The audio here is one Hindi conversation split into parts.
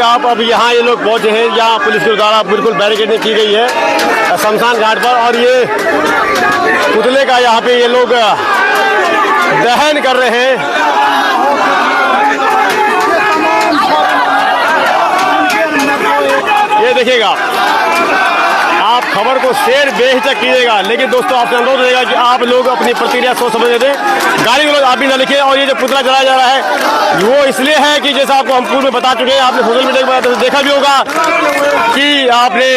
आप अब यहाँ ये लोग पहुंचे हैं, यहाँ पुलिस के द्वारा बिल्कुल बैरिकेडिंग की गई है शमशान घाट पर, और ये पुतले का यहाँ पे ये लोग दहन कर रहे हैं। ये देखिएगा, आप खबर को शेयर बेहिचक कीजिएगा, लेकिन दोस्तों आपसे अनुरोध रहेगा कि आप लोग अपनी प्रतिक्रिया सोच समझ दें, गाली गलौज आप भी ना लिखें। और ये जो पुतला जलाया जा रहा है वो इसलिए है कि जैसा आपको हम पूर्व में बता चुके हैं, आपने सोशल मीडिया पर देखा भी होगा कि आपने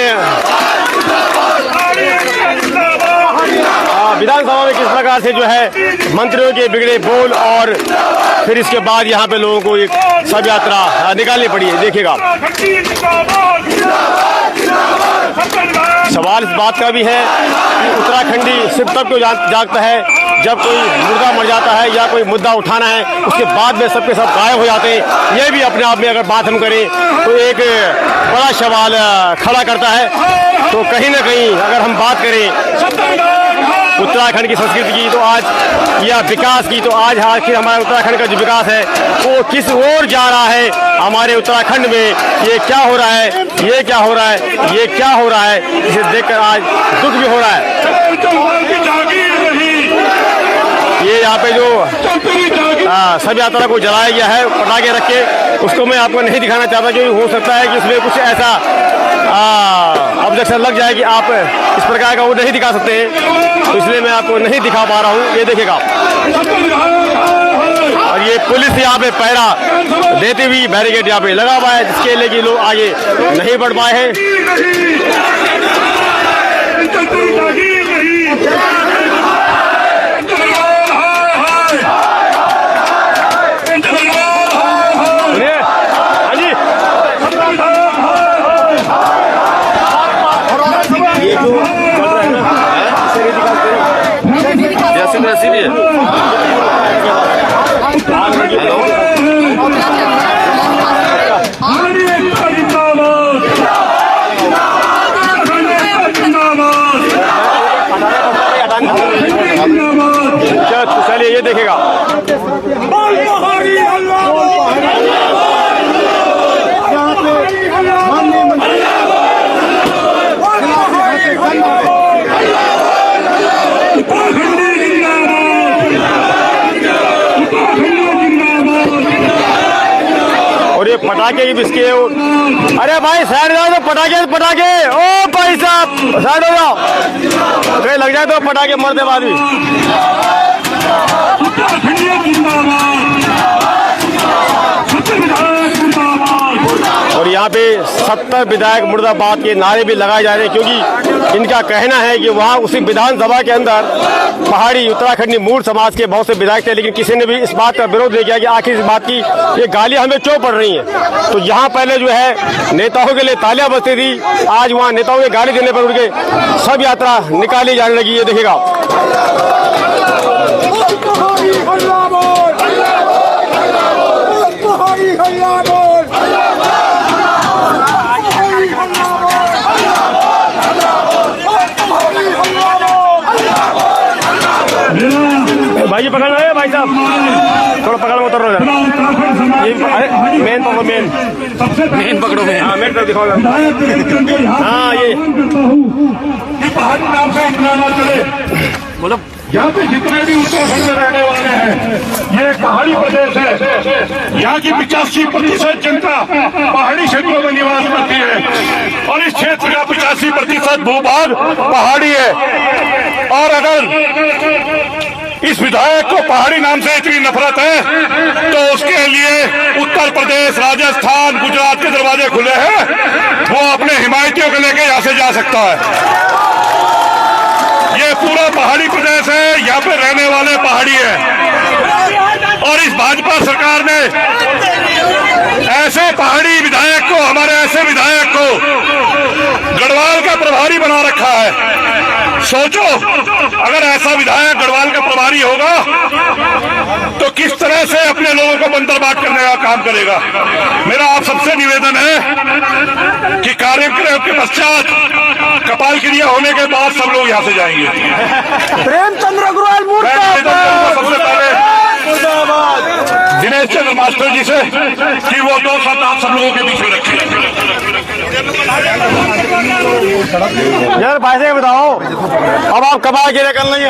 विधानसभा में किस प्रकार से जो है मंत्रियों के बिगड़े बोल, और फिर इसके बाद यहाँ पे लोगों को एक शव यात्रा निकालनी पड़ी है। देखिएगा, सवाल इस बात का भी है कि उत्तराखंडी सिर्फ तब क्यों जागता है जब कोई मुर्दा मर जाता है या कोई मुद्दा उठाना है, उसके बाद में सबके सब गायब हो जाते हैं। ये भी अपने आप में अगर बात हम करें तो एक बड़ा सवाल खड़ा करता है। तो कहीं ना कहीं अगर हम बात करें उत्तराखंड की संस्कृति की, तो आज या विकास की, तो आज आखिर हमारा उत्तराखंड का जो विकास है वो किस ओर जा रहा है। हमारे उत्तराखंड में ये क्या हो रहा है, ये क्या हो रहा है, ये क्या हो रहा है, इसे देखकर आज दुख भी हो रहा है। ये यहाँ पे जो शव यात्रा को जलाया गया है पटाखे रख के, उसको मैं आपको नहीं दिखाना चाहता, क्योंकि हो सकता है कि उसमें कुछ ऐसा ऑब्जेक्शन लग जाए कि आप इस प्रकार का वो नहीं दिखा सकते हैं, तो इसलिए मैं आपको नहीं दिखा पा रहा हूँ। ये देखिएगा, और ये पुलिस यहाँ पे पहरा देती हुई बैरिकेड यहाँ पे लगा हुआ है, जिसके लिए कि लोग आगे नहीं बढ़ पाए हैं। चलिए ये देखेगा, और ये पटाखे की इसके, अरे भाई साइड जाओ, तो पटाखे ओ भाई साहब साइड हो जाओ, कहीं लग जाए तो पटाखे मरते बाद भी। और यहाँ पे 70 विधायक मुर्दाबाद के नारे भी लगाए जा रहे हैं, क्योंकि इनका कहना है कि वहाँ उसी विधानसभा के अंदर पहाड़ी उत्तराखंडी मूल समाज के बहुत से विधायक थे, लेकिन किसी ने भी इस बात का विरोध नहीं किया कि आखिर इस बात की ये गालियां हमें क्यों पड़ रही हैं। तो यहाँ पहले जो है नेताओं के लिए तालियां बजती थी, आज वहाँ नेताओं के गाली देने पर उनके शव यात्रा निकाली जाने लगी। ये देखिएगा, भाई जी पकड़ना है भाई साहब, थोड़ा पकड़ में उतर रहा है। ये मेन पकड़ो, मेन पकड़ो, हाँ मेन तरफ दिखाओ। हाँ ये बोलो, यहाँ पे जितने भी उत्तराखंड में रहने वाले हैं, ये पहाड़ी प्रदेश है। यहाँ की 85% जनता पहाड़ी क्षेत्रों में निवास करती है, और इस क्षेत्र का 85% भूभाग पहाड़ी है। और अगर इस विधायक को पहाड़ी नाम से इतनी नफरत है, तो उसके लिए उत्तर प्रदेश, राजस्थान, गुजरात के दरवाजे खुले हैं। वो अपने हिमायतियों को लेकर यहाँ से जा सकता है। ये पूरा पहाड़ी प्रदेश है, यहाँ पे रहने वाले पहाड़ी है। और इस भाजपा सरकार ने ऐसे पहाड़ी विधायक को, हमारे ऐसे विधायक को गढ़वाल का प्रभारी बना रखा है। सोचो, अगर ऐसा विधायक गढ़वाल का प्रभारी होगा तो किस तरह से अपने लोगों को बंदरबाट करने का काम करेगा। मेरा आप सबसे निवेदन है कि कार्यक्रम के पश्चात कपाल क्रिया होने के बाद सब लोग यहाँ से जाएंगे। प्रेमचंद्र अग्रवाल सबसे पहले दिनेश चंद्र मास्टर जी से कि वो 2 सप्ताह सब लोगों के बीच में रखें। यार भाई से बताओ, अब आप कबाल गिरिया कर लेंगे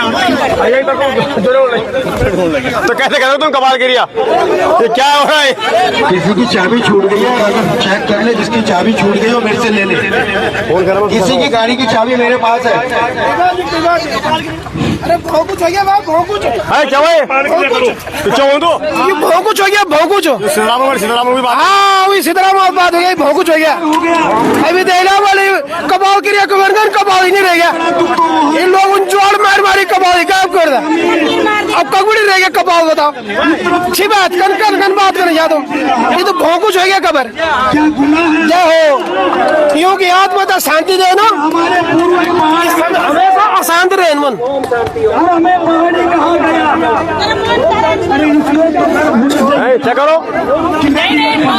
तो कैसे करोगे तुम कबाल गिरिया? ये क्या हो रहा है? किसी की चाबी छूट गई है, अगर चेक कर ले, जिसकी चाबी छूट गई हो मेरे से ले ले। किसी की गाड़ी की चाबी मेरे पास है। अरे बहुत कुछ हो गया, बहुत कुछ क्या हुआ? क्या हो तो ये बहुत कुछ हो गया, बहुत कुछ। सीताराम की बात। हाँ वही सीताराम बात हो गई, बहुत कुछ हो गया। अभी देखना वाले कबाव क्रिया कवर्गन कबाव ही नहीं रह गया। इन लोग जोड़ मार मारी कबाव ही गायब कर दिया। अब कबूड़ी रह गया कबाव, बताओ अच्छी बात कन बात करें या तो ये तो बहुत कुछ हो गया। खबर जय हो, क्योंकि आत्मा शांति दे ना, हमेशा अशांत रहे मन। क्या करो?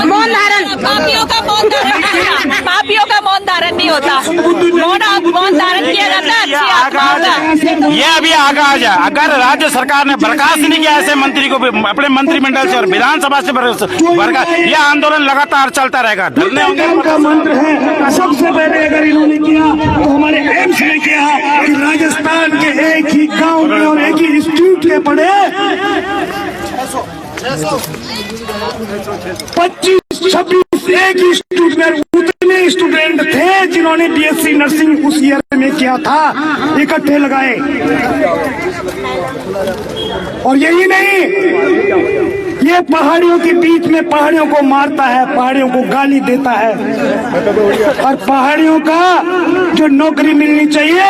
मौन धारण, पापियों का मौन धारण नहीं होता। मौन धारण किया जाता है अच्छी आत्माओं का। ये अभी आगे आ जाए, अगर राज्य सरकार ने बर्खास्त नहीं किया ऐसे मंत्री को अपने मंत्रिमंडल से और विधानसभा से बर्खास्त, यह आंदोलन लगातार चलता रहेगा। धरने होंगे का मंत्र है। सबसे पहले अगर इन्होंने किया तो हमारे एम्स ने किया कि राजस्थान के एक ही गांव में और एक ही इंस्टीट्यूट के पढ़े 25-26 एक ही इंस्टीट्यूट में उतने स्टूडेंट थे जिन्होंने बीएससी नर्सिंग उस ईयर में किया था, इकट्ठे लगाए। और यही नहीं, ये पहाड़ियों के बीच में पहाड़ियों को मारता है, पहाड़ियों को गाली देता है, और पहाड़ियों का जो नौकरी मिलनी चाहिए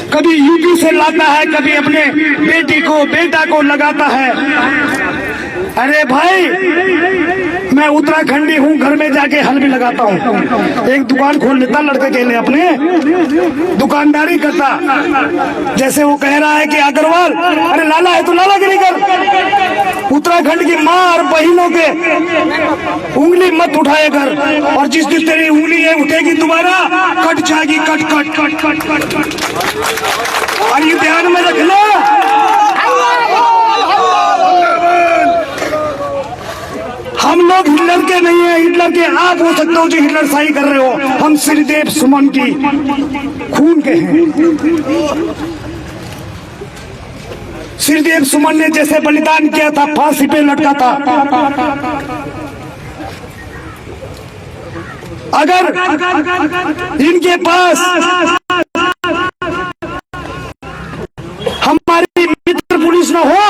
कभी यूपी से लाता है, कभी अपने बेटा को लगाता है। अरे भाई, मैं उत्तराखंडी हूँ, घर में जाके हल भी लगाता हूँ। एक दुकान खोल लेता लड़के के लिए, अपने दुकानदारी करता। जैसे वो कह रहा है कि अग्रवाल, अरे लाला है तो लालागिरी कर। उत्तराखंड की माँ और बहनों के उंगली मत उठाए कर, और जिस दिन तेरी उंगली है उठेगी दोबारा, कट जाएगी, cut cut cut cut cut cut. और ये ध्यान में रखना, हम लोग हिटलर के नहीं है, हिटलर के आप हो सकते हो जो हिटलर शाही कर रहे हो। हम श्रीदेव सुमन की खून के हैं। श्रीदेव सुमन ने जैसे बलिदान किया था, फांसी पे लटका था। अगर इनके पास हमारी मित्र पुलिस न हो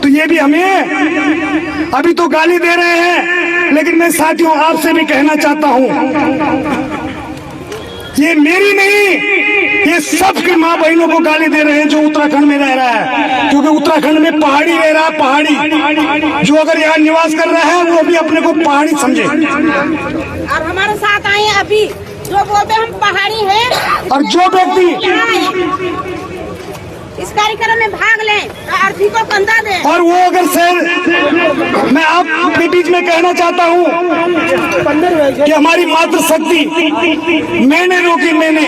तो ये भी हमें अभी तो गाली दे रहे हैं, लेकिन मैं साथियों आपसे भी कहना चाहता हूं, ये मेरी नहीं, ये सबकी माँ बहनों को गाली दे रहे हैं जो उत्तराखंड में रह रहा है। क्योंकि उत्तराखंड में पहाड़ी रह रहा है, पहाड़ी जो अगर यहाँ निवास कर रहा है वो भी अपने को पहाड़ी समझे। और हमारे साथ आए अभी जो बोलते हम पहाड़ी हैं, और जो व्यक्ति इस कार्यक्रम में भाग लें, अर्थी को कंधा दें। और वो अगर मैं आपके बीच में कहना चाहता हूँ कि हमारी मातृशक्ति मैंने रोकी, मैंने,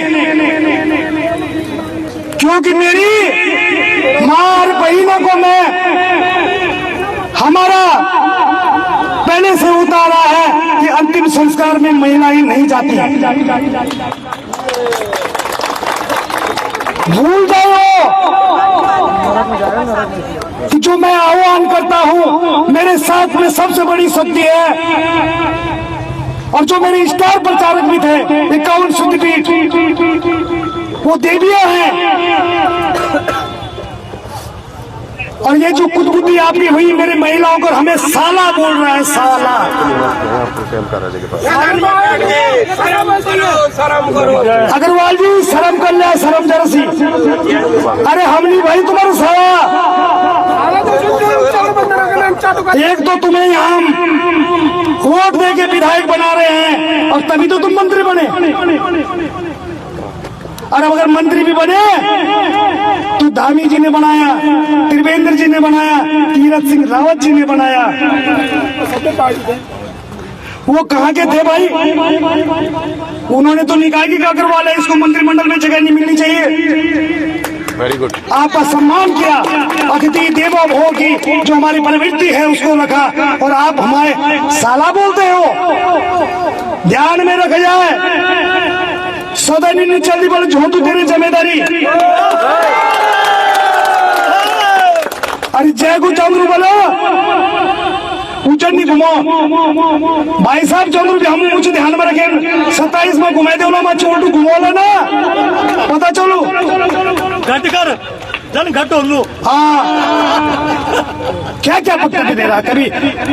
क्योंकि मेरी माँ और बहनों को मैं हमारा पहले से उतारा है कि अंतिम संस्कार में महिलाएं नहीं जाती। भूल जाओ कि जो मैं आह्वान करता हूं, मेरे साथ में सबसे बड़ी शक्ति है, और जो मेरे स्टार प्रचारक भी थे 51 शक्तिपीठ, वो देवियां हैं। और ये जो कुदबुदी आपकी हुई मेरी महिलाओं को, हमें साला बोल रहा है, साला। अग्रवाल जी शर्म कर ले, शर्म जरा सी। अरे हम नहीं भाई तुम्हारा साला। एक तो तुम्हें यहाँ वोट दे के विधायक बना रहे हैं, और तभी तो तुम मंत्री बने। और अगर मंत्री भी बने तो धामी जी ने बनाया, त्रिवेंद्र जी ने बनाया, तीरथ सिंह रावत जी ने बनाया। वो कहाँ के थे भाई? उन्होंने तो निकाय की अग्रवाल है, इसको मंत्रिमंडल में जगह नहीं मिलनी चाहिए। Very good. आपका सम्मान किया, अतिथि देवो भव की जो हमारी प्रवृत्ति है उसको रखा, और आप हमारे साला बोलते हो। ध्यान में रखा जाए, सदन नहीं चलती बोले झोंटू तेरी जिम्मेदारी। अरे जय गु चंद्रू बोलो, ऊंचा नहीं घुमाओ भाई साहब। चंद्रू भी हम मुझे ध्यान में रखें, 27 में घुमाए दो ना, मैं चोटू घुमा लेना, पता चलो घट कर जन घट हो लो। हाँ, क्या क्या वक्तव्य दे रहा है, कभी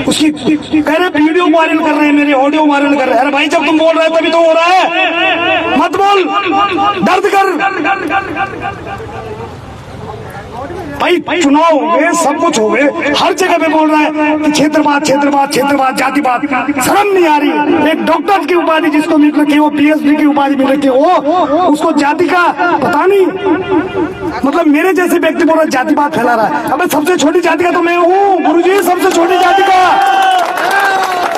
उसकी कह रहे वीडियो वायरल कर रहे हैं, मेरे ऑडियो वायरल कर रहे हैं। अरे भाई जब तुम बोल रहे हो तभी तो हो रहा है, मत बोल, दर्द कर। भाई चुनाव हो गए, सब कुछ हो गए, हर जगह पे बोल रहा है कि क्षेत्रवाद क्षेत्रवाद क्षेत्रवाद जातिवाद। शर्म नहीं आ रही? एक डॉक्टर की उपाधि जिसको मिल रखी है, वो PhD की उपाधि मिल रखी है, वो उसको जाति का पता नहीं। मतलब मेरे जैसे व्यक्ति बोल रहा जातिवाद फैला रहा है। अब सबसे छोटी जाति का तो मैं हूँ गुरुजी, सबसे छोटी जाति का,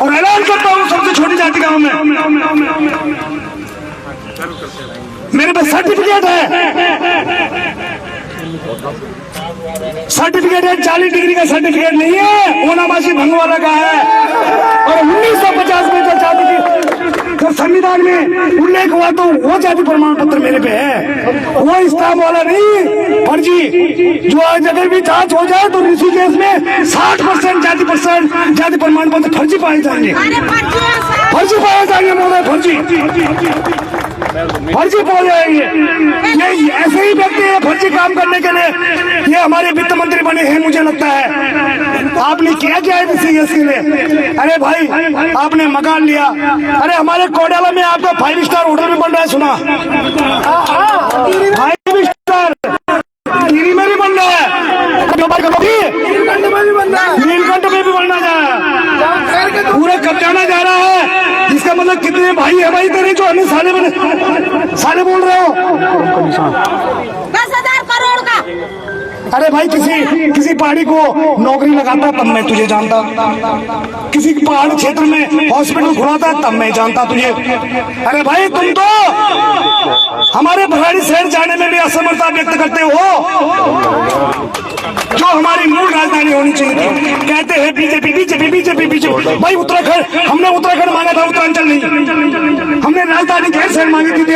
और ऐलान करता हूँ सबसे छोटी जाति का हूँ मैं। मेरे पास सर्टिफिकेट है 40 डिग्री का सर्टिफिकेट नहीं है, ओनामासी भंगवाला का है। और 1950 में जो जाति की तो संविधान में उल्लेख हुआ तो वो जाति प्रमाण पत्र मेरे पे है, वो स्टाम्प वाला नहीं फर्जी। जो आज अगर भी जांच हो जाए तो ऋषिकेश में 60% जाति प्रमाण पत्र फर्जी पाए जाएंगे, फर्जी पाए जाएंगे महोदय, फर्जी पाए जाएंगे। ये ऐसे ही व्यक्ति है फर्जी काम करने के लिए ये हमारे वित्त मंत्री बने हैं, मुझे लगता है। आपने किया क्या है ऋषिकेश के लिए? अरे भाई आपने मकान लिया, अरे हमारे कोडाला में आपका 5 स्टार होटल भी बन रहा है, सुना 5 स्टार गिरी में भी बन रहा है, नीलकंठ में भी बनना जा रहा है, पूरा कब्जाना जा रहा है। इसका मतलब कितने भाई है भाई तेरे जो हमें साले बोल रहे हो? 10,000 करोड़ का। अरे भाई किसी पहाड़ी को नौकरी लगाता तब मैं तुझे जानता, किसी पहाड़ क्षेत्र में हॉस्पिटल खुलाता तब मैं जानता तुझे। अरे भाई तुम तो हमारे पहाड़ी शहर जाने में भी असमर्थता व्यक्त करते हो, जो हमारी मूल राजधानी होनी चाहिए थी। कहते हैं बीजेपी बीजेपी बीजेपी बीजेपी। भाई उत्तराखंड, हमने उत्तराखंड मांगा था, उत्तरांचल नहीं। हमने राजधानी गैर शहर मांगी थी,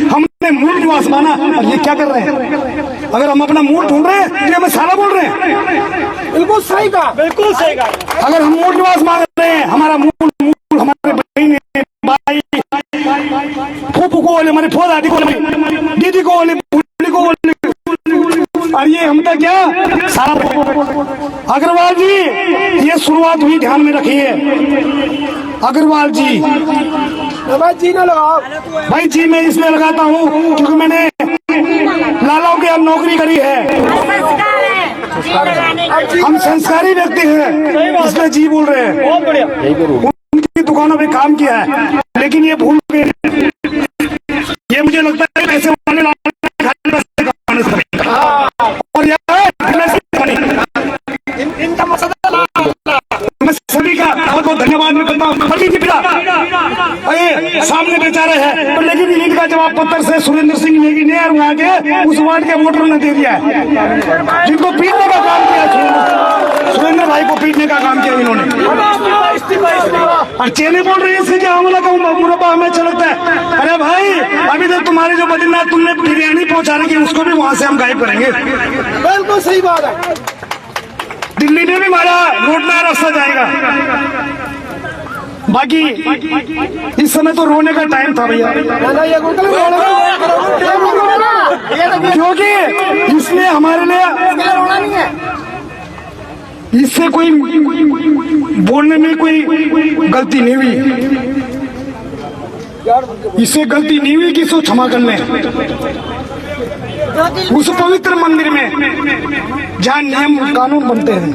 हमने मूल निवास माना। और ये क्या कर रहे हैं? अगर हम अपना मूल ढूंढ रहे हैं तो हमें साला बोल रहे हैं। बिल्कुल सही कहा, बिल्कुल सही कहा। अगर हम मूल निवास मांग रहे हैं, हमारा मूल हमारे बहन भाई फूफू को बोले, हमारे फो दादी को बोले, दीदी को बोले, फूफी को बोले, और ये हम तक क्या साला। अग्रवाल जी ये शुरुआत हुई, ध्यान में रखिए अग्रवाल जी। भाई जी ना लगाओ, भाई जी मैं इसमें लगाता हूँ क्योंकि मैंने लालाओं के यहाँ नौकरी करी है, हम संस्कारी व्यक्ति हैं, इसलिए जी बोल रहे हैं। उनकी दुकानों पे काम किया है, लेकिन ये भूल गए। ये मुझे लगता है पैसे वाले और इनका मसला मैं सभी का बहुत बहुत धन्यवाद मैं करता हूँ। सामने बेचारे हैं, तो लेकिन इनका जवाब पत्र से सुरेंद्र सिंह नेगी ने और वहाँ के उस वार्ड के वोटरों ने दे दिया है, जिनको पीटने का काम किया, सुरेंद्र भाई को पीटने का काम किया इन्होंने। और चेने बोल रहे हैं इससे क्या हमला का मुरब्बा हमें चलता है। अरे भाई अभी तो तुम्हारे जो बद्रीनाथ तुमने बिरयानी पहुंचा रही है उसको भी वहां से हम गायब करेंगे। बिल्कुल सही बात है, दिल्ली में भी हमारा रोडना रास्ता जाएगा। बाकी इस समय तो रोने का टाइम था भैया, क्योंकि इसने हमारे लिए इससे कोई बोलने में कोई गलती नहीं हुई, इससे गलती नहीं हुई कि इसको क्षमा कर लें। उस पवित्र मंदिर में जहाँ नियम कानून बनते हैं,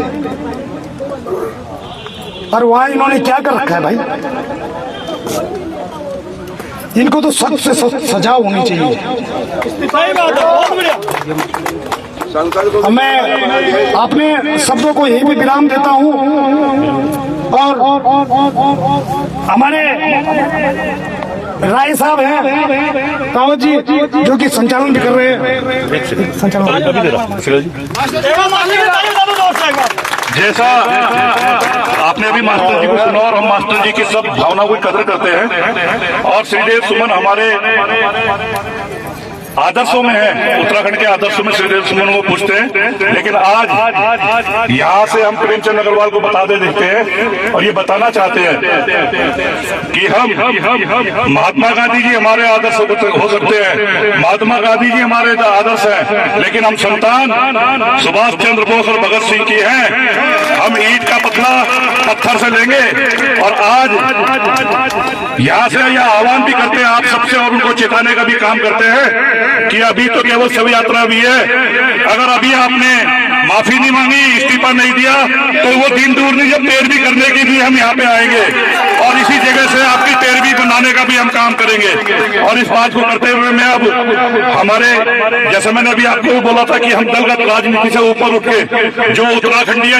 और वहां इन्होंने क्या कर रखा है भाई? इनको तो सख्त से सख्त सजा होनी चाहिए। मैं अपने शब्दों को यहीं पे विराम देता हूं और हमारे राय साहब हैं कावत जी जो कि संचालन भी कर रहे हैं। जैसा आपने अभी मास्टर जी को सुना और हम मास्टर जी की सब भावना को कदर करते हैं और श्रीदेव सुमन हमारे आदर्शों में है, उत्तराखंड के आदर्शों में श्रीदेव सुमन को पूछते हैं। लेकिन आज यहाँ से हम प्रेमचंद अग्रवाल को बता देते हैं और ये बताना चाहते हैं कि हम महात्मा गांधी जी हमारे आदर्श हो सकते हैं, महात्मा गांधी जी हमारे आदर्श हैं, लेकिन हम संतान सुभाष चंद्र बोस और भगत सिंह की हैं। हम ईंट का पतला पत्थर से लेंगे और आज यहाँ से यह आह्वान भी करते हैं आप सबसे और उनको चेताने का भी काम करते हैं कि अभी तो केवल शव यात्रा भी है, अगर अभी आपने माफी नहीं मांगी, इस्तीफा नहीं दिया तो वो दिन दूर नहीं, जब पैरवी करने के लिए हम यहाँ पे आएंगे और इसी जगह से आपकी पैरवी बनाने का भी हम काम करेंगे। और इस बात को करते हुए मैं अब हमारे, जैसे मैंने अभी आपको बोला था कि हम दलगत राजनीति से ऊपर उठ के जो उत्तराखंडी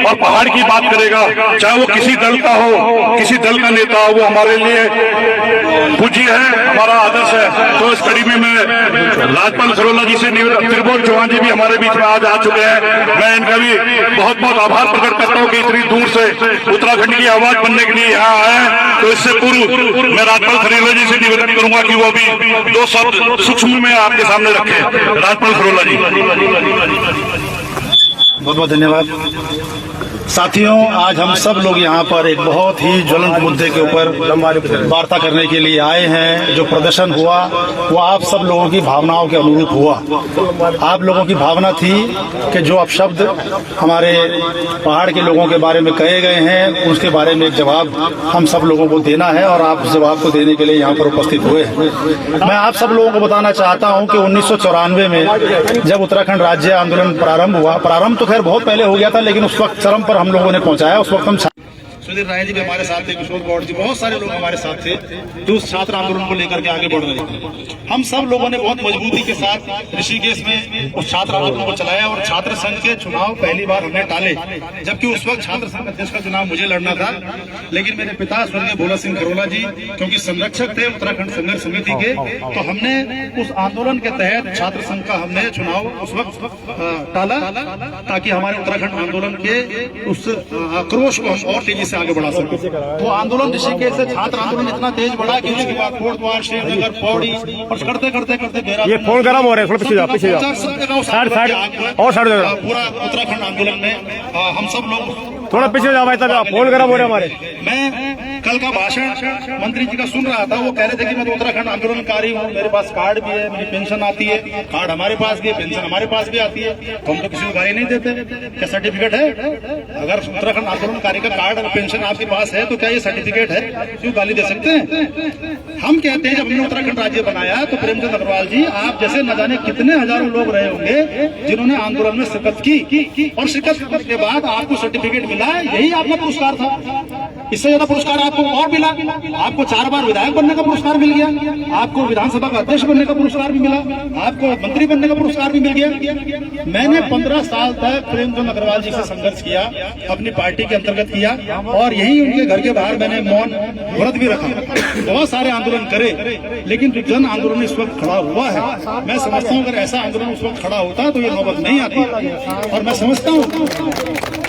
और पहाड़ की बात करेगा, चाहे वो किसी दल का हो, किसी दल का नेता हो, वो हमारे लिए पूज्य है, हमारा आदर्श है। तो इस कड़ी में मैं राजपाल खरोला जी से त्रिभुवन चौहान जी भी हमारे बीच में आज आ चुके हैं, मैं इनका भी बहुत बहुत आभार प्रकट करता हूँ कि इतनी दूर से उत्तराखंड की आवाज बनने के लिए यहाँ आए। तो इससे पूर्व मैं राजपाल खरोला जी से निवेदन करूंगा कि वो भी दो शब्द सूक्ष्म में आपके सामने रखे। राजपाल खरोला जी। बहुत बहुत धन्यवाद। साथियों, आज हम सब लोग यहाँ पर एक बहुत ही ज्वलंत मुद्दे के ऊपर वार्ता करने के लिए आए हैं। जो प्रदर्शन हुआ वो आप सब लोगों की भावनाओं के अनुरूप हुआ। आप लोगों की भावना थी कि जो अपशब्द हमारे पहाड़ के लोगों के बारे में कहे गए हैं उसके बारे में एक जवाब हम सब लोगों को देना है और आप उस जवाब को देने के लिए यहाँ पर उपस्थित हुए हैं। मैं आप सब लोगों को बताना चाहता हूँ कि 1994 में जब उत्तराखंड राज्य आंदोलन प्रारंभ हुआ, प्रारंभ तो खैर बहुत पहले हो गया था, लेकिन उस वक्त चरम पर हम लोगों ने पहुंचाया। उस वक्त हम सुधीर राय जी भी हमारे साथ थे, किशोर गौड़ जी, बहुत सारे लोग हमारे साथ थे जो उस छात्र आंदोलन को लेकर के आगे बढ़ रहे थे। हम सब लोगों ने बहुत मजबूती के साथ ऋषिकेश में उस छात्र आंदोलन को चलाया और छात्र संघ के चुनाव पहली बार हमने टाले, जबकि उस वक्त छात्र संघ अध्यक्ष का चुनाव मुझे लड़ना था। लेकिन मेरे पिता स्वर्गीय भोला सिंह खरोला जी क्योंकि संरक्षक थे उत्तराखंड संघर्ष समिति के, तो हमने उस आंदोलन के तहत छात्र संघ का हमने चुनाव उस वक्त टाला ताकि हमारे उत्तराखंड आंदोलन के उस आक्रोश को हम और तेजी से आगे बढ़ा सके। वो आंदोलन ऋषिकेश से छात्र आंदोलन इतना तेज बढ़ा कि उसके बाद कोटद्वार, श्रीनगर, पौड़ी और करते करते करते ये फोन गर्म हो रहे हैं, पीछे जाओ और पूरा उत्तराखंड आंदोलन में हम सब लोग थोड़ा पीछे जाओ भाई साहब, फोन गर्म हो रहे हमारे। मैं कल का भाषण मंत्री जी का सुन रहा था, वो कह रहे थे कि मैं तो उत्तराखंड आंदोलनकारी हूँ, मेरे पास कार्ड भी है, मेरी पेंशन आती है, कार्ड हमारे पास भी है, पेंशन हमारे पास भी आती है, तो हम तो किसी को गाली नहीं देते। क्या सर्टिफिकेट है? अगर उत्तराखंड आंदोलनकारी का कार्ड और पेंशन आपके पास है तो क्या ये सर्टिफिकेट है? क्यों गाली दे सकते हैं? हम कहते हैं जब हमने उत्तराखंड राज्य बनाया तो प्रेमचंद अग्रवाल जी आप जैसे न जाने कितने हजारों लोग रहे होंगे जिन्होंने आंदोलन में शिरकत की और शिरकत करने के बाद आपको सर्टिफिकेट मिला, यही आपका पुरस्कार था। इससे ज्यादा पुरस्कार आपको और मिला। आपको 4 बार विधायक बनने का पुरस्कार मिल गया, आपको विधानसभा का अध्यक्ष बनने का पुरस्कार भी मिला, आपको मंत्री बनने का पुरस्कार भी मिल गया। मैंने 15 साल तक प्रेमचंद अग्रवाल जी से संघर्ष किया, अपनी पार्टी के अंतर्गत किया और यही उनके घर के बाहर मैंने मौन व्रत भी रखा। बहुत सारे आंदोलन करे, लेकिन जो जन आंदोलन इस वक्त खड़ा हुआ है, मैं समझता हूँ अगर ऐसा आंदोलन उस वक्त खड़ा होता तो ये नौबत नहीं आती। और मैं समझता हूँ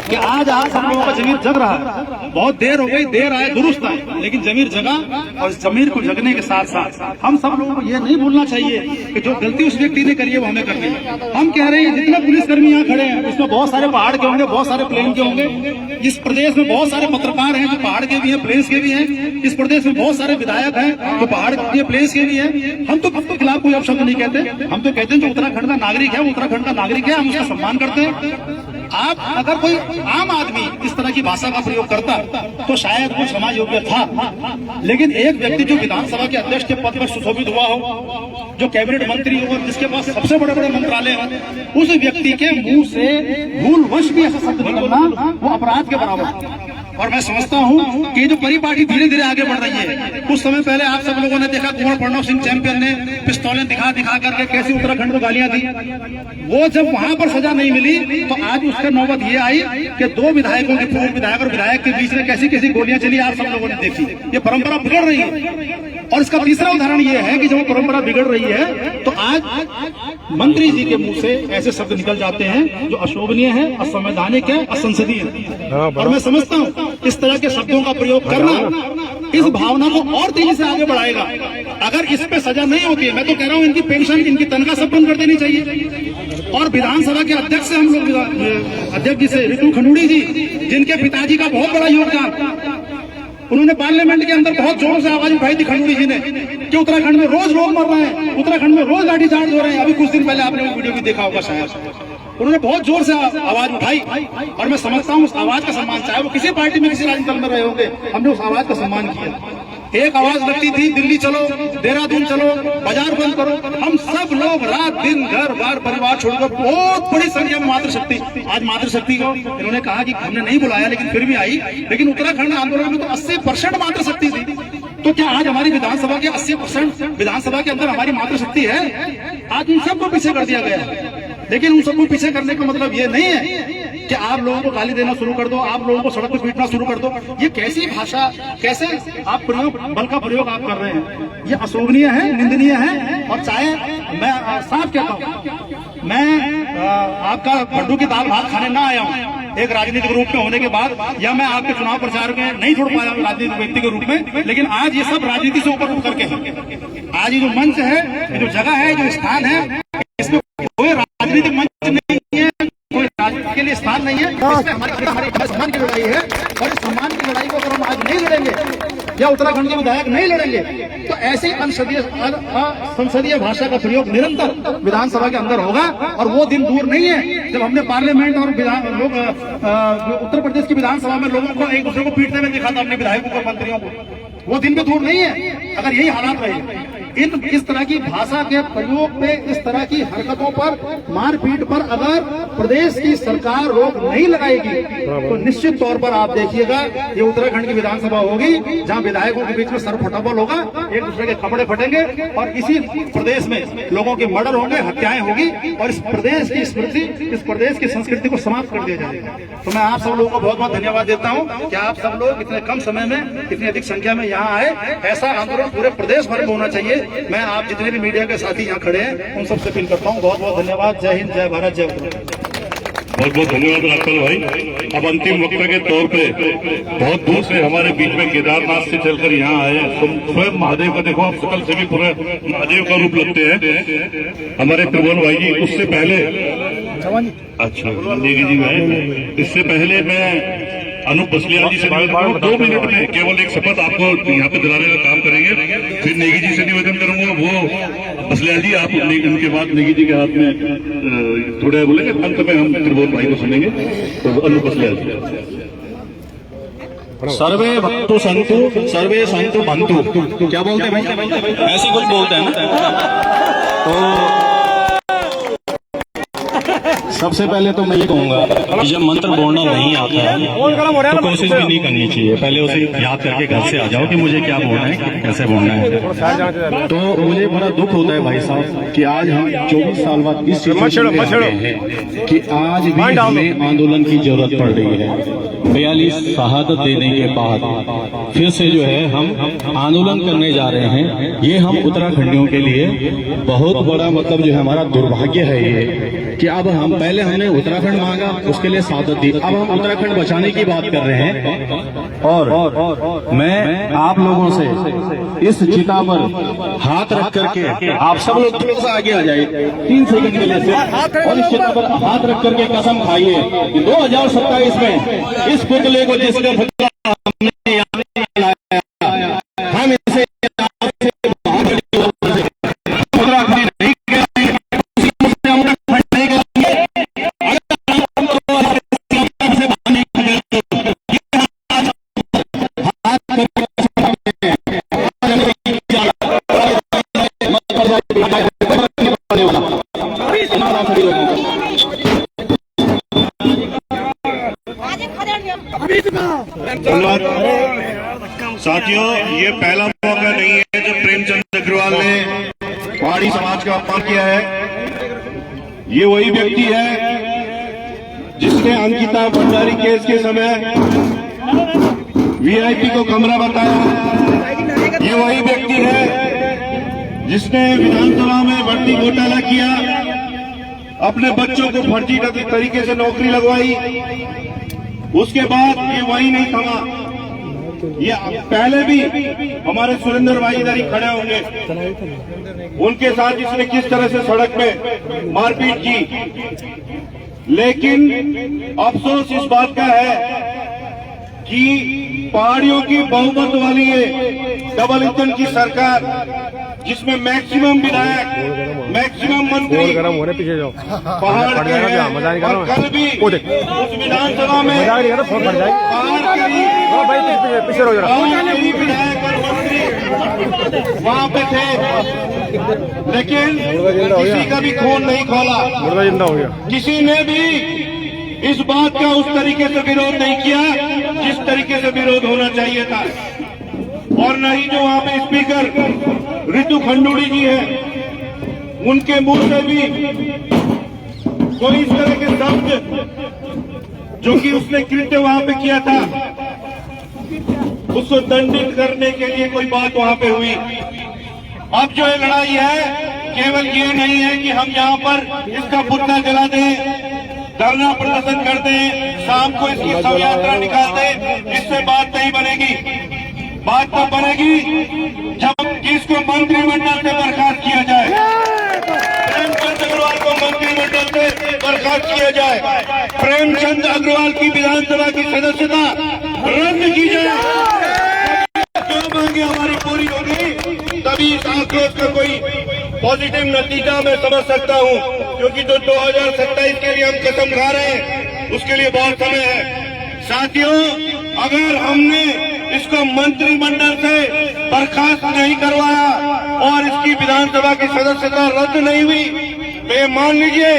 कि आज हम लोगों का जमीर जग रहा है। बहुत देर हो गई, देर आए दुरुस्त आए, लेकिन जमीर जगा और जमीर को जगने के साथ साथ हम सब लोगों को ये नहीं भूलना चाहिए कि जो गलती उस व्यक्ति ने करी है वो हमें करनी है। हम कह रहे हैं जितने पुलिसकर्मी यहाँ खड़े हैं इसमें बहुत सारे पहाड़ के होंगे, बहुत सारे प्लेन के होंगे। इस प्रदेश में बहुत सारे पत्रकार हैं जो पहाड़ के भी हैं, प्लेन्स के भी हैं। इस प्रदेश में बहुत सारे विधायक हैं जो पहाड़ के, प्लेन्स के भी हैं। हम तो खिलाफ कोई अपशब्द नहीं कहते, हम तो कहते हैं जो उत्तराखंड का नागरिक है वो उत्तराखंड का नागरिक है, हम उसका सम्मान करते हैं। आप अगर कोई आम आदमी इस तरह की भाषा का प्रयोग करता तो शायद वो समाज योग्य था, लेकिन एक व्यक्ति जो विधानसभा के अध्यक्ष के पद पर सुशोभित हुआ हो, जो कैबिनेट मंत्री हो, जिसके पास सबसे बड़े बड़े मंत्रालय हो, उस व्यक्ति के मुंह से भूलवश भी ऐसा शब्द निकलना वो अपराध के बराबर। और मैं समझता हूँ कि जो परिपाटी धीरे धीरे आगे बढ़ रही है। कुछ समय पहले आप सब लोगों ने देखा कुंवर प्रणव सिंह चैंपियन ने पिस्तौलें दिखा करके कैसी उत्तराखंड को गालियां दी। वो जब वहां पर सजा नहीं मिली तो आज उसका नौबत ये आई कि 2 विधायकों के, पूर्व विधायक और विधायक के बीच में कैसी कैसी गोलियां चली, आप सब लोगों ने देखी। ये परंपरा बिगड़ रही है। और इसका तीसरा उदाहरण ये है कि जब परंपरा बिगड़ रही है तो आज मंत्री जी के मुंह से ऐसे शब्द निकल जाते हैं जो अशोभनीय है, असंवैधानिक है, असंसदीय है। और मैं समझता हूँ इस तरह के शब्दों का प्रयोग करना इस भावना को और तेजी से आगे बढ़ाएगा। अगर इस पे सजा नहीं होती है, मैं तो कह रहा हूँ इनकी पेंशन, इनकी तनख्वाह सब बंद कर देनी चाहिए। और विधानसभा के अध्यक्ष से हम लोग, अध्यक्ष जी से, रितु खंडूड़ी जी, जिनके पिताजी का बहुत बड़ा योगदान, उन्होंने पार्लियामेंट के अंदर बहुत जोर से आवाज उठाई थी खंडूड़ी जी ने कि उत्तराखंड में रोज लोग मर रहे हैं, उत्तराखंड में रोज लाठीचार्ज हो रहे हैं। अभी कुछ दिन पहले आपने वो वीडियो भी देखा होगा शायद। उन्होंने बहुत जोर से आवाज उठाई और मैं समझता हूँ उस आवाज का सम्मान, चाहे वो किसी पार्टी में किसी राजनीति दल में रहे होंगे, हमने उस आवाज का सम्मान किया। एक आवाज लगती थी दिल्ली चलो, देहरादून चलो, बाजार बंद करो। हम सब लोग रात दिन घर बार परिवार छोड़कर बहुत बड़ी संख्या में मातृशक्ति, आज मातृशक्ति को इन्होंने कहा कि हमने नहीं बुलाया लेकिन फिर भी आई, लेकिन उत्तराखंड आंदोलन में तो 80% मातृशक्ति थी। तो क्या आज हमारी विधानसभा के 80% विधानसभा के अंदर हमारी मातृशक्ति है? आज उन सबको पीछे कर दिया गया है। लेकिन उन सबको पीछे करने का मतलब ये नहीं है कि आप लोगों को गाली देना शुरू कर दो, आप लोगों को सड़क पर पीटना शुरू कर दो। ये कैसी भाषा, कैसे आप प्रयोग, बल का प्रयोग आप कर रहे हैं, ये अशोभनीय है, निंदनीय है। और चाहे मैं साफ कहता हूँ, मैं आपका लड्डू की दाल भात खाने ना आया हूँ एक राजनीतिक रूप में होने के बाद, या मैं आपके चुनाव प्रचार में नहीं जुड़ पाया हूँ राजनीतिक व्यक्ति के रूप में, लेकिन आज ये सब राजनीति से ऊपर उठ करके है। आज ये जो मंच है, ये जो जगह है, जो स्थान है, इसमें कोई राजनीतिक मंच नहीं है, कोई राजनीति के लिए स्थान नहीं है। इसमें हमारी सम्मान की लड़ाई है और इस सम्मान की लड़ाई को अगर हम आज नहीं लड़ेंगे या उत्तराखंड के विधायक नहीं लड़ेंगे तो ऐसी संसदीय भाषा का प्रयोग निरंतर विधानसभा के अंदर होगा। और वो दिन दूर नहीं है जब हमने पार्लियामेंट और लोग उत्तर प्रदेश की विधानसभा में लोगों को एक दूसरे को पीटने में देखा था, अपने विधायकों को, मंत्रियों को। वो दिन भी दूर नहीं है अगर यही हालात रहे। इस तरह की भाषा के प्रयोग पे, इस तरह की हरकतों पर, मारपीट पर अगर प्रदेश की सरकार रोक नहीं लगाएगी तो निश्चित तौर पर आप देखिएगा ये उत्तराखंड की विधानसभा होगी जहां विधायकों के बीच में सर फटाफल होगा, एक दूसरे के कपड़े फटेंगे और इसी प्रदेश में लोगों के मर्डर होंगे, हत्याएं होगी और इस प्रदेश की स्मृति, इस प्रदेश की संस्कृति को समाप्त कर दिया जाएगा। तो मैं आप सब लोगों को बहुत बहुत धन्यवाद देता हूँ कि आप सब लोग इतने कम समय में, इतनी अधिक संख्या में यहाँ आए। ऐसा आंदोलन पूरे प्रदेश भर में होना चाहिए। मैं आप जितने भी मीडिया के साथी यहाँ खड़े हैं उन सबसे अपील करता हूँ। बहुत बहुत धन्यवाद। जय हिंद, जय भारत, जय उत्तराखंड। बहुत बहुत धन्यवाद राजपाल भाई। अब अंतिम वक्ता के तौर पे बहुत दूर से हमारे बीच में केदारनाथ से चलकर यहाँ आए स्वयं महादेव का, देखो आप शकल से भी पूरा महादेव का रूप लगते हैं हमारे त्रिभुवन भाई जी। उससे पहले अच्छा जी मैं इससे पहले मैं अनूप बसलियाल जी से निवेदन करूँ 2 मिनट में केवल एक शपथ आपको यहाँ पे दिलाने का काम करेंगे। फिर नेगी जी से निवेदन करूंगा, वो बसलियाल जी आप उनके बाद नेगी जी के हाथ में थोड़ा बोलेंगे, अंत में हम त्रिभुवन भाई को सुनेंगे। तो अनूप बसलियाल जी। सर्वे भक्तु संतु सर्वे संतु बंतु, क्या बोलते हैं भाई? ऐसे कुछ बोलते हैं ना। तो सबसे पहले तो मैं ये कहूंगा कि जब मंत्र बोलना नहीं आता है तो कोशिश भी नहीं करनी चाहिए। पहले उसे याद करके घर से आ जाओ कि मुझे क्या बोलना है, कैसे बोलना है। तो मुझे बड़ा दुख होता है भाई साहब कि आज हम 24 साल बाद इस सिचुएशन में आ गए हैं कि आज भी हमें आंदोलन की जरूरत पड़ रही है। 42 शहादत देने के बाद फिर से जो है हम आंदोलन करने जा रहे हैं। ये हम उत्तराखंडियों के लिए बहुत बड़ा मतलब जो है हमारा दुर्भाग्य है ये कि अब हम पहले हमने उत्तराखंड मांगा, उसके लिए शहादत दी, अब हम उत्तराखंड बचाने की बात कर रहे हैं। और मैं आप लोगों से इस चिता पर हाथ रख करके, आप सब लोग थोड़ा सा आगे आ जाइए 3 सेकंड के लिए से, और इस चिता पर हाथ रख करके कसम खाइए कि 2027 में इस पुतले को जिसका हमने यहाँ लाया, हम इसे साथियों, ये पहला मौका नहीं है जब प्रेमचंद अग्रवाल ने पहाड़ी समाज का अपमान किया है। ये वही व्यक्ति है जिसने अंकिता भंडारी केस के समय वीआईपी को कमरा बताया। ये वही व्यक्ति है जिसने विधानसभा में भर्ती घोटाला किया, अपने बच्चों को फर्जी तरीके से नौकरी लगवाई। उसके बाद ये वही नहीं थमा, ये पहले भी हमारे सुरेंद्र भाई इधर ही खड़े होंगे, उनके साथ इसने किस तरह से सड़क पे मारपीट की। लेकिन अफसोस इस बात का है कि पहाड़ियों की बहुमत वाली है डबल इंजन की सरकार, जिसमें मैक्सिमम विधायक, मैक्सिमम मंत्री पहाड़ के हैं। और कल भी उस विधानसभा में पहाड़ के ही विधायक और मंत्री वहाँ पे थे, लेकिन किसी का भी खून नहीं खोला। किसी ने भी इस बात का उस तरीके से विरोध नहीं किया जिस तरीके से विरोध होना चाहिए था। और न ही जो वहाँ पे स्पीकर रितु खंडूड़ी जी है, उनके मुंह से भी कोई इस तरह के शब्द जो कि उसने कृत्य वहाँ पे किया था, उसको दंडित करने के लिए कोई बात वहाँ पे हुई। अब जो ये लड़ाई है, केवल ये नहीं है कि हम यहाँ पर इसका पुतला जला दें, धरना प्रदर्शन कर दें, शाम को इसकी शव यात्रा निकाल दें, इससे बात नहीं बनेगी। बात तो बनेगी जब इसको मंत्रिमंडल से बर्खास्त किया जाए, प्रेमचंद अग्रवाल को मंत्रिमंडल से बर्खास्त किया जाए, प्रेमचंद अग्रवाल की विधानसभा की सदस्यता रद्द की जाए। जो मांगे हमारी पूरी होगी, तभी इस आक्रोश का कोई पॉजिटिव नतीजा मैं समझ सकता हूं, क्योंकि जो 2027 के लिए हम कसम खा रहे हैं उसके लिए बहुत समय है। साथियों, अगर हमने इसको मंत्रिमंडल से बर्खास्त नहीं करवाया और इसकी विधानसभा की सदस्यता रद्द नहीं हुई, तो ये मान लीजिए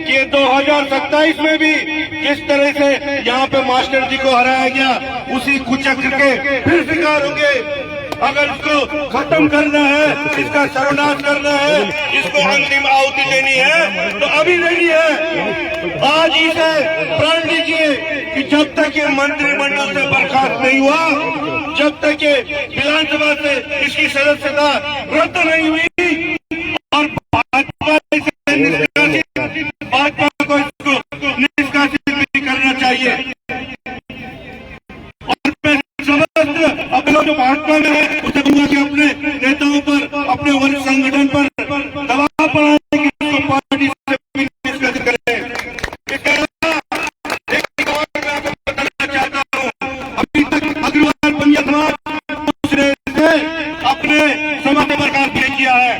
कि 2027 में भी जिस तरह से यहाँ पे मास्टर जी को हराया गया, उसी कुचक्र के फिर शिकार होंगे। अगर इसको खत्म करना है, इसका सर्वनाश करना है, इसको अंतिम आहुति देनी है, तो अभी देनी है। आज ही से प्रण लीजिए कि जब तक ये मंत्रिमंडल से बर्खास्त नहीं हुआ, जब तक ये विधानसभा से इसकी सदस्यता रद्द नहीं हुई और भाजपा को इसको निष्कासित भी करना चाहिए। और मैं समस्त अपने जो भाजपा में है उसे कहूंगा कि अपने नेताओं पर, अपने वरिष्ठ संगठन पर दबाव बनाने की इसको पार्टी से भी निष्कासित करें। बताना चाहता हूँ, अभी तक अग्रवाल पंजा समाज अपने समाज से बर्खास्त नहीं किया है।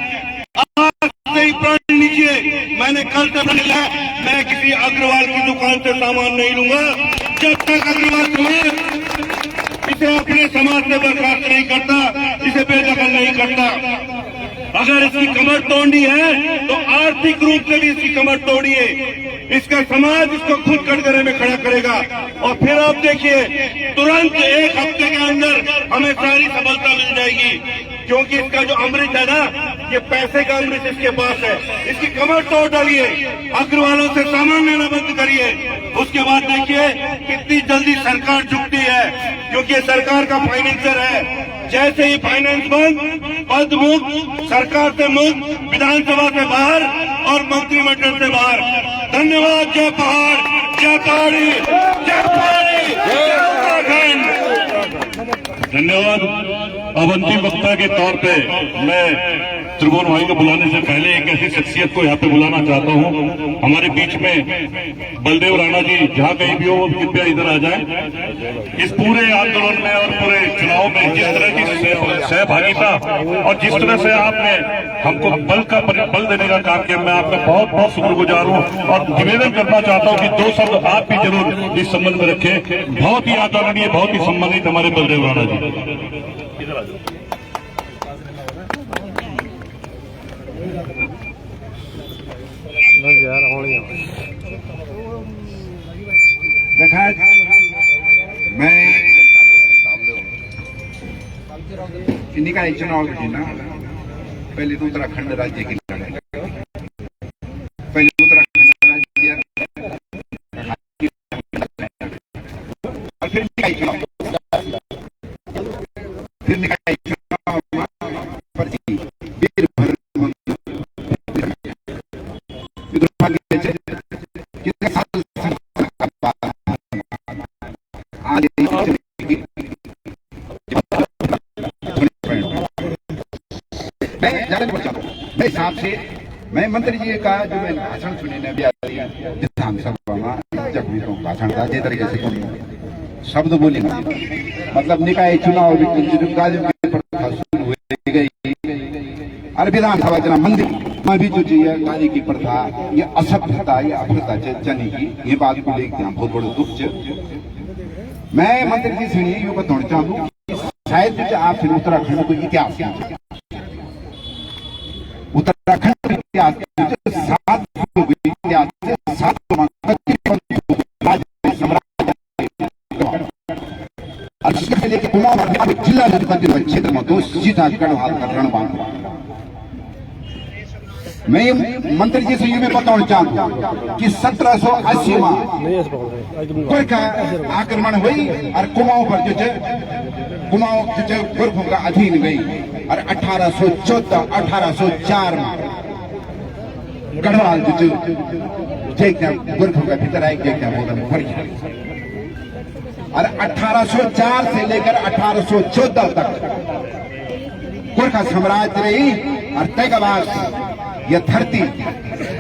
आज से ही प्रण लीजिए, मैंने कल से प्रण लिया, मैं किसी अग्रवाल की दुकान से सामान नहीं लूंगा जब तक अग्रवाल समाज इसे अपने समाज से बर्खास्त नहीं करता, इसे बेदखल नहीं करता। अगर इसकी कमर तोड़नी है तो आर्थिक रूप से भी इसकी कमर तोड़िए, इसका समाज इसको खुद कटघरे में खड़ा करेगा। और फिर आप देखिए, तुरंत एक हफ्ते के अंदर हमें सारी सफलता मिल जाएगी, क्योंकि इसका जो अमृत है ना, ये पैसे का अमृत इसके पास है। इसकी कमर तोड़ डालिए, अग्रवालों से सामान लेना बंद करिए, उसके बाद देखिए कितनी जल्दी सरकार झुकती है, क्योंकि सरकार का फाइनेंसर है। जैसे ही फाइनेंस बंद, पद मुक्त, सरकार से मुक्त, विधानसभा से बाहर और मंत्रिमंडल से बाहर। धन्यवाद। जय पहाड़, जय पहाड़ी, जय पहाड़ी, जय उत्तराखंड। धन्यवाद। अब अंतिम वक्ता के तौर पे मैं त्रिभुवन भाई को बुलाने से पहले एक ऐसी शख्सियत को यहाँ पे बुलाना चाहता हूँ। हमारे बीच में बलदेव राणा जी जहाँ कहीं भी हो, वो कृपया इधर आ जाएं। इस पूरे आंदोलन में और पूरे चुनाव में जिस तरह की सहभागिता और जिस तरह से आपने हमको बल देने का काम किया, मैं आपका बहुत बहुत शुक्रगुजार हूँ। और निवेदन करना चाहता हूँ कि 2 शब्द आप भी जरूर इस संबंध में रखें। बहुत ही आदरणीय, बहुत ही सम्मानित हमारे बलदेव राणा जी। निकाय चुनाव जीना पहले तो उत्तराखंड राज्य की लड़ाई, पहले उत्तराखंड राज्य और फिर निकाय चुनाव, फिर निकाय चुनाव पर मैं हिसाब से मैं मंत्री जी का जो मैं भाषण सुने ने विधानसभा में जब भी भाषण था जे तरीके से कोई शब्द बोली मतलब निकाय चुनाव शुरू हो गई और विधानसभा जना मंदिर में भी जो चाहिए गाली की प्रथा ये असभ्यता ये अभ्यता चली की ये बात को लेकर बहुत बड़ा दुख है। मैं मंत्री जी से ये बताना चाहूँ शायद आप फिर उत्तराखंड को इतिहास उत्तराखंड के इतिहास सात इतिहास जिला क्षेत्र में तो सीधा गढ़वाल का रणबांध। मैं मंत्री जी से ये भी बताना चाहता हूँ कि 1780 में गोरखा आक्रमण हुई और कुमाऊं पर जो कुमाऊं जो गोरखों का अधीन गई और 1814 1804 में गढ़वाल जो गोरखों का भीतर आई और 1804 से लेकर 1814 तक गोरखा साम्राज्य रही और तय के बाद यह धरती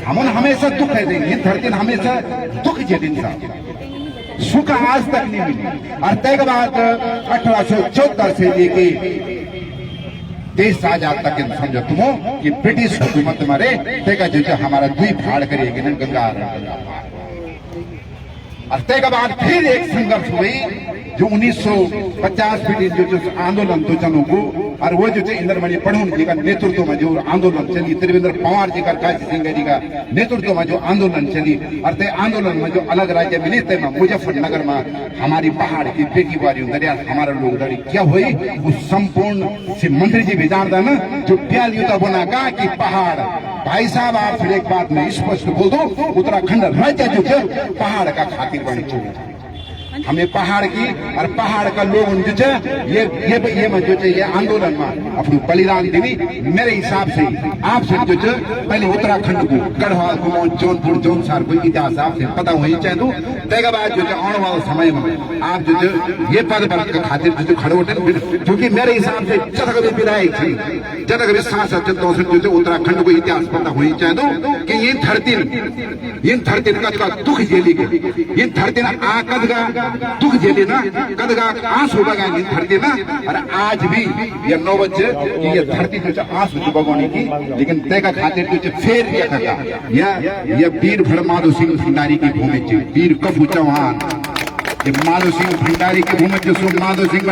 हम हमेशा दुख है देंगे, ये धरती हमेशा दुख जे दिन सुख आज तक नहीं मिली और तय के बाद 1874 से लेके देश आजाद तक समझो तुम कि ब्रिटिश हुकूमत मारे तेगा जो हमारा दुई फाड़ करेगी न गंगा और तय के बाद फिर एक संघर्ष हुई जो 1950 में जो आंदोलन तो चलो को और वो जो इंद्रमणि पढ़ून जी का नेतृत्व में जो आंदोलन चली, त्रिवेंद्र पवार जी का काशी सिंह जी का नेतृत्व में जो आंदोलन चली और ते आंदोलन में जो अलग राज्य मिले थे मुजफ्फरनगर में हमारी पहाड़ की बेटी बारी दरिया हमारा लोग दरी क्या हुई वो संपूर्ण से मंत्री जी भी जानता ना जो प्याल युद्ध बना का कि पहाड़ भाई साहब आप फिर एक बात में स्पष्ट बोल दो उत्तराखंड राज्य जो पहाड़ का खातिर बनी चाहिए हमें पहाड़ की और पहाड़ का लोग जो ये जो ये आंदोलन में अपनी बलिदान देवी मेरे हिसाब से आपसे जो पहले उत्तराखंड को गढ़वाल को जौनपुर जौनसार को इतिहास आपसे पता होनी चाहिए तो तेगा बाद जो आने वाले समय में आप जो ये पद पर खातिर जो खड़े होते क्योंकि मेरे हिसाब से जब कभी विधायक थी जब कभी सांसद जो उत्तराखंड को इतिहास पता होनी चाहिए तो कि ये धरती का दुख झेली गई ये धरती आकद का दुख झेले ना कदगा आंसू बगा धरती ना और आज भी ये नौबत ये धरती जो आंसू बगोनी की लेकिन तेगा खातिर जो फेर ये वीर भर माधो सिंह भंडारी की भूमि वीर कफू चौहान ये माधो सिंह भंडारी की भूमि जो माधो सिंह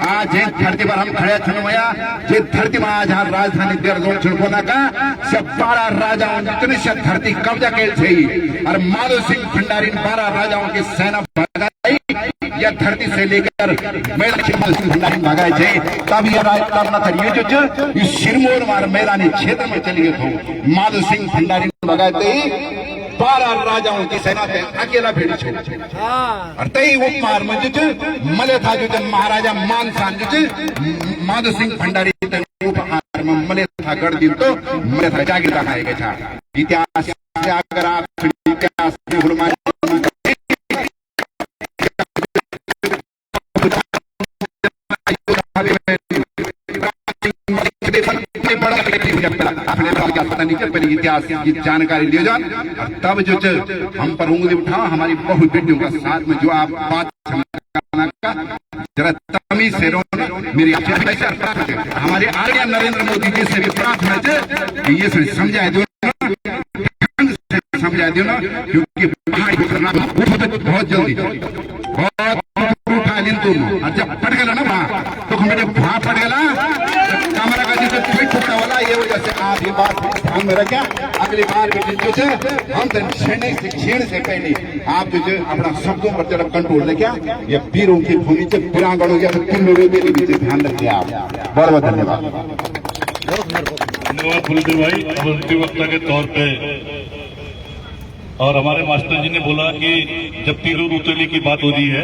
आज है धरती पर हम खड़े छनमया जे धरती में आज राजधानी देहरादून छुड़कोना का सब 12 राजाओं जितने से धरती कब्जा कैल थे और माधो सिंह भंडारी 12 राजाओं की सेना भगाई या धरती से लेकर भंडारी भगाए थे तब ये राजकारना था ये सिरमौर मार मैदानी क्षेत्र में चली गए थे माधो सिंह भंडारी भगाए थे 12 राजाओं की सेना पे अकेला भेड़ी छोड़ और तई उपमार में जो मले था जो महाराजा मानसान जो माधो सिंह भंडारी उपहार में मले था गढ़ दिन तो मले था जागीर दिखाएगा था इतिहास अगर आप इतिहास इतिहास की जानकारी ले जाओ तब जो हम पर उंगली उठाओ हमारी बहुत बेटियों का साथ में जो आप बात का जरा तमीज से मेरी हमारे आर्य नरेंद्र मोदी जी से भी प्रार्थना है ये समझाए दो समझा दो ना क्योंकि पहाड़ी बहुत जल्दी बहुत उठा लें तुम और जब पड़ गया ना वहां तो हमें वहां पड़ गया कैमरा का जो वाला ये वजह से आप अगली बार ध्यान में रखा, अगली बार भी जो है हम छेड़ने से पहले आप जो है अपना शब्दों पर जरा कंट्रोल रखा, ये वीरों की भूमि से वीरांगणों या किन्नरों के लिए ध्यान रखिए आप। बहुत बहुत धन्यवाद। धन्यवाद फुलदेव भाई। अब अंतिम वक्ता के तौर पे और हमारे मास्टर जी ने बोला कि जब तीरों उतरने की बात हो रही है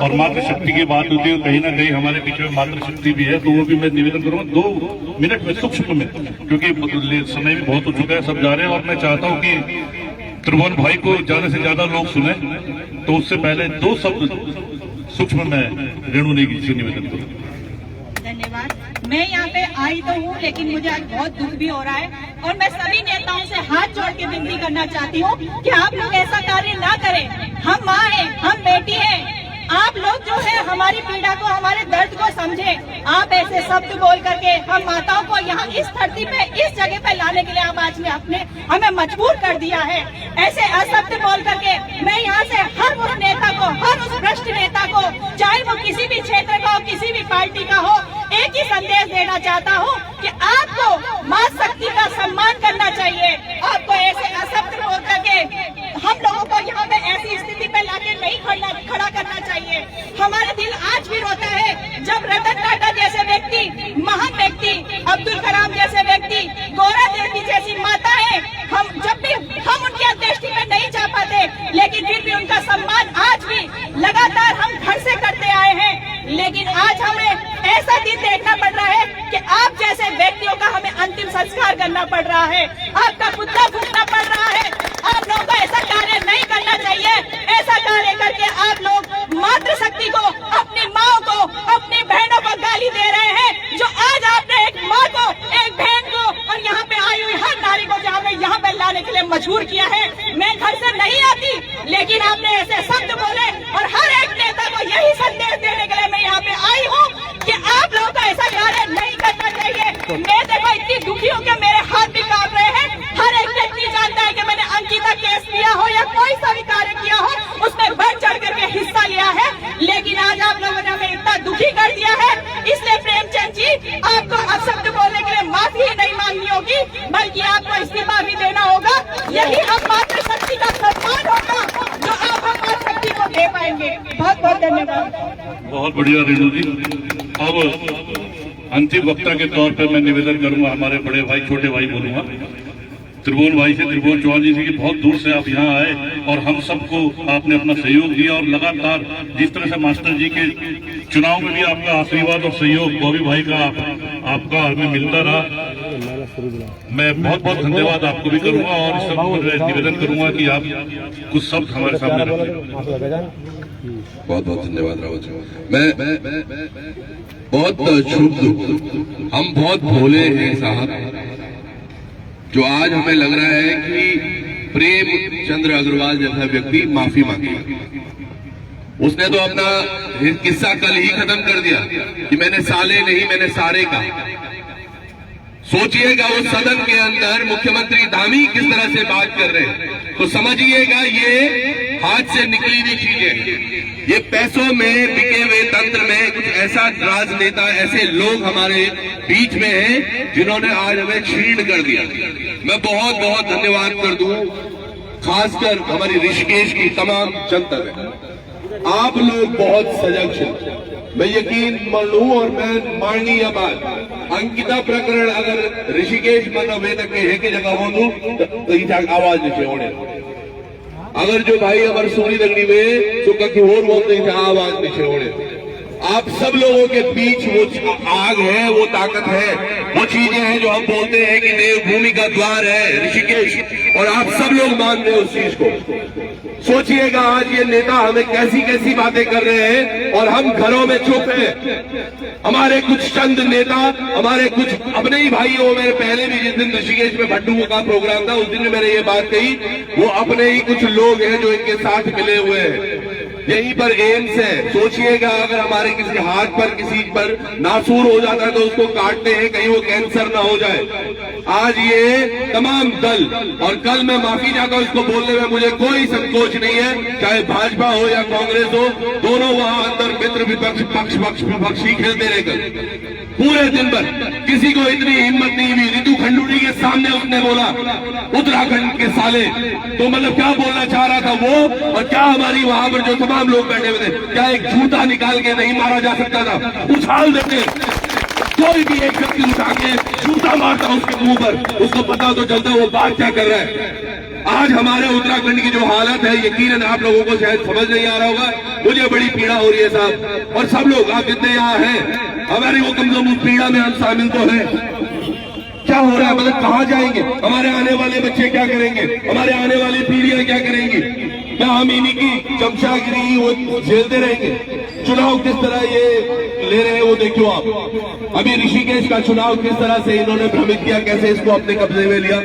और मातृशक्ति की बात होती है, कहीं ना कहीं हमारे पीछे में मातृशक्ति भी है, तो वो भी मैं निवेदन करूंगा 2 मिनट में सूक्ष्म में, क्योंकि समय भी बहुत हो चुका है, सब जा रहे हैं और मैं चाहता हूं कि त्रिभुवन भाई को ज्यादा से ज्यादा लोग सुने, तो उससे पहले 2 शब्द सूक्ष्म में रेणु नेगी से निवेदन करूँ। धन्यवाद। मैं यहाँ पे आई तो हूँ, लेकिन मुझे आज बहुत दुख भी हो रहा है और मैं सभी नेताओं से हाथ जोड़ के विनती करना चाहती हूँ कि आप लोग ऐसा कार्य ना करें। हम माँ हैं, हम बेटी हैं, आप लोग जो है हमारी पीड़ा को, हमारे दर्द को समझें। आप ऐसे शब्द बोल करके हम माताओं को यहाँ इस धरती पे, इस जगह पे लाने के लिए आप आज में आपने हमें मजबूर कर दिया है। ऐसे अशब्द बोल करके मैं यहाँ से हर उस नेता को, हर उस भ्रष्ट नेता को, चाहे वो किसी भी क्षेत्र का हो, किसी भी पार्टी का हो, एक ही संदेश देना चाहता हूँ कि आपको माँ शक्ति का सम्मान करना चाहिए। आपको ऐसे अशब्द बोल करके हम लोगों को यहाँ पे ऐसी स्थिति पे लाके नहीं खड़ा करना चाहिए। हमारा दिल आज भी रोता है जब रतन टाटा जैसे व्यक्ति, महान व्यक्ति, अब्दुल कलाम जैसे व्यक्ति, गौरा देवी जैसी माताएं, हम जब भी हम उनकी अंत्येष्टि में नहीं जा पाते, लेकिन फिर भी उनका सम्मान आज भी लगातार हम घर से करते आए हैं। लेकिन आज हमें ऐसा दिन देखना पड़ रहा है कि आप जैसे व्यक्तियों का हमें अंतिम संस्कार करना पड़ रहा है, आपका पुतला फूकना पड़ रहा है। आप लोगों को ऐसा कार्य नहीं करना चाहिए। ऐसा कार्य करके आप लोग मातृशक्ति को, अपनी माँ को, अपनी बहनों को गाली दे रहे हैं। जो आज आपने एक माँ को, एक बहन को और यहाँ पे आई हुई हर नारी को जहाँ पे यहाँ पे लाने के लिए मजबूर किया है। मैं घर से नहीं आती, लेकिन आपने ऐसे शब्द बोले और हर एक नेता को यही संदेश देने के लिए मैं यहाँ पे आई हूँ कि आप लोगों को ऐसा कार्य नहीं करना चाहिए। मैं देखो इतनी दुखी हूँ कि मेरे हाथ भी कांप रहे हैं। हर एक व्यक्ति जानता है कि मैंने अंकिता केस लिया हो या कोई सा भी कार्य किया हो, उसमें बढ़ चढ़ करके हिस्सा लिया है। लेकिन आज आप लोगों ने हमें इतना दुखी कर दिया है, इसलिए प्रेमचंद जी आपको अपशब्द बोलने के लिए माफी ही नहीं मांगनी होगी, बल्कि आपको इस्तीफा भी देना होगा। यही हम मातृशक्ति का सम्मान होगा जो आप हम मातृशक्ति को दे पाएंगे। बहुत बहुत धन्यवाद। बहुत बढ़िया रेणु जी। अब अंतिम वक्ता के तौर पे मैं निवेदन करूंगा, हमारे बड़े भाई, छोटे भाई बोलूंगा, त्रिभुवन भाई से, त्रिभुवन चौहान जी से कि बहुत दूर से आप यहाँ आए और हम सबको आपने अपना सहयोग दिया और लगातार जिस तरह से मास्टर जी के चुनाव में भी आपका आशीर्वाद और सहयोग बॉबी भाई का आपका हमें मिलता रहा। मैं बहुत बहुत धन्यवाद आपको भी करूंगा और इस सब निवेदन करूंगा कि आप कुछ शब्द हमारे सामने रखें। बहुत बहुत धन्यवाद रावत जी। मैं बहुत क्षुब्ध हूँ, हम बहुत भोले हैं साहब, जो आज हमें लग रहा है कि प्रेम चंद्र अग्रवाल जैसा व्यक्ति माफी मांगे। उसने तो अपना किस्सा कल ही खत्म कर दिया कि मैंने साले नहीं, मैंने सारे का। सोचिएगा उस सदन के अंदर मुख्यमंत्री धामी किस तरह से बात कर रहे हैं, तो समझिएगा ये हाथ से निकली हुई चीजें, ये पैसों में बिके हुए तंत्र में कुछ ऐसा राजनेता, ऐसे लोग हमारे बीच में हैं जिन्होंने आज हमें छीन कर दिया। मैं बहुत बहुत धन्यवाद कर दूं खासकर हमारी ऋषिकेश की तमाम जनता में। आप लोग बहुत सजग थे, मैं यकीन मान लूं और मैं माननीय बात, अंकिता प्रकरण अगर ऋषिकेश मन वेदक के एक जगह हो तो ही आवाज नीचे होने, अगर जो भाई हमारे सोनी दगड़ी में तो कहीं और बोलते हैं आवाज नीचे होने। आप सब लोगों के बीच वो आग है, वो ताकत है, वो चीजें हैं जो हम बोलते हैं कि देवभूमि का द्वार है ऋषिकेश, और आप सब लोग मान रहे हैं उस चीज को। सोचिएगा आज ये नेता हमें कैसी कैसी बातें कर रहे हैं और हम घरों में चुप हैं। हमारे कुछ चंद नेता, हमारे कुछ अपने ही भाई हो, मैंने पहले भी जिस दिन ऋषिकेश में भट्टू का प्रोग्राम था उस दिन मैंने ये बात कही, वो अपने ही कुछ लोग हैं जो इनके साथ मिले हुए हैं। यहीं पर एम्स है। सोचिएगा अगर हमारे किसी हाथ पर किसी पर नासूर हो जाता है तो उसको काटते हैं कहीं वो कैंसर ना हो जाए। आज ये तमाम दल, और कल मैं माफी चाहता हूं इसको बोलने में मुझे कोई संकोच नहीं है, चाहे भाजपा हो या कांग्रेस हो, दोनों वहां अंदर मित्र विपक्ष पक्ष विपक्षी खेलते रहकर पूरे दिन भर। किसी को इतनी हिम्मत नहीं हुई, रितु खंडूरी के सामने उसने बोला उत्तराखंड के साले, तो मतलब क्या बोलना चाह रहा था वो, और क्या हमारी वहां पर जो तमाम लोग बैठे हुए थे, क्या एक जूता निकाल के नहीं मारा जा सकता था? उछाल देते, कोई भी एक व्यक्ति उठा के जूता मारता उसके मुंह पर, उसको पता तो चलता वो बात क्या कर रहा है। आज हमारे उत्तराखंड की जो हालत है, यकीनन आप लोगों को शायद समझ नहीं आ रहा होगा, मुझे बड़ी पीड़ा हो रही है साहब, और सब लोग आप जितने यहाँ हैं हमारी वो कम से कम पीड़ा में हम शामिल तो हैं। क्या हो रहा है, मतलब कहाँ जाएंगे, हमारे आने वाले बच्चे क्या करेंगे, हमारे आने वाली पीढ़ियां क्या करेंगी? क्या हम इन्हीं की चमचागिरी वो झेलते रहेंगे? चुनाव किस तरह ये ले रहे हैं वो देखो आप। अभी ऋषिकेश का चुनाव किस तरह से इन्होंने भ्रमित किया, कैसे इसको अपने कब्जे में लिया।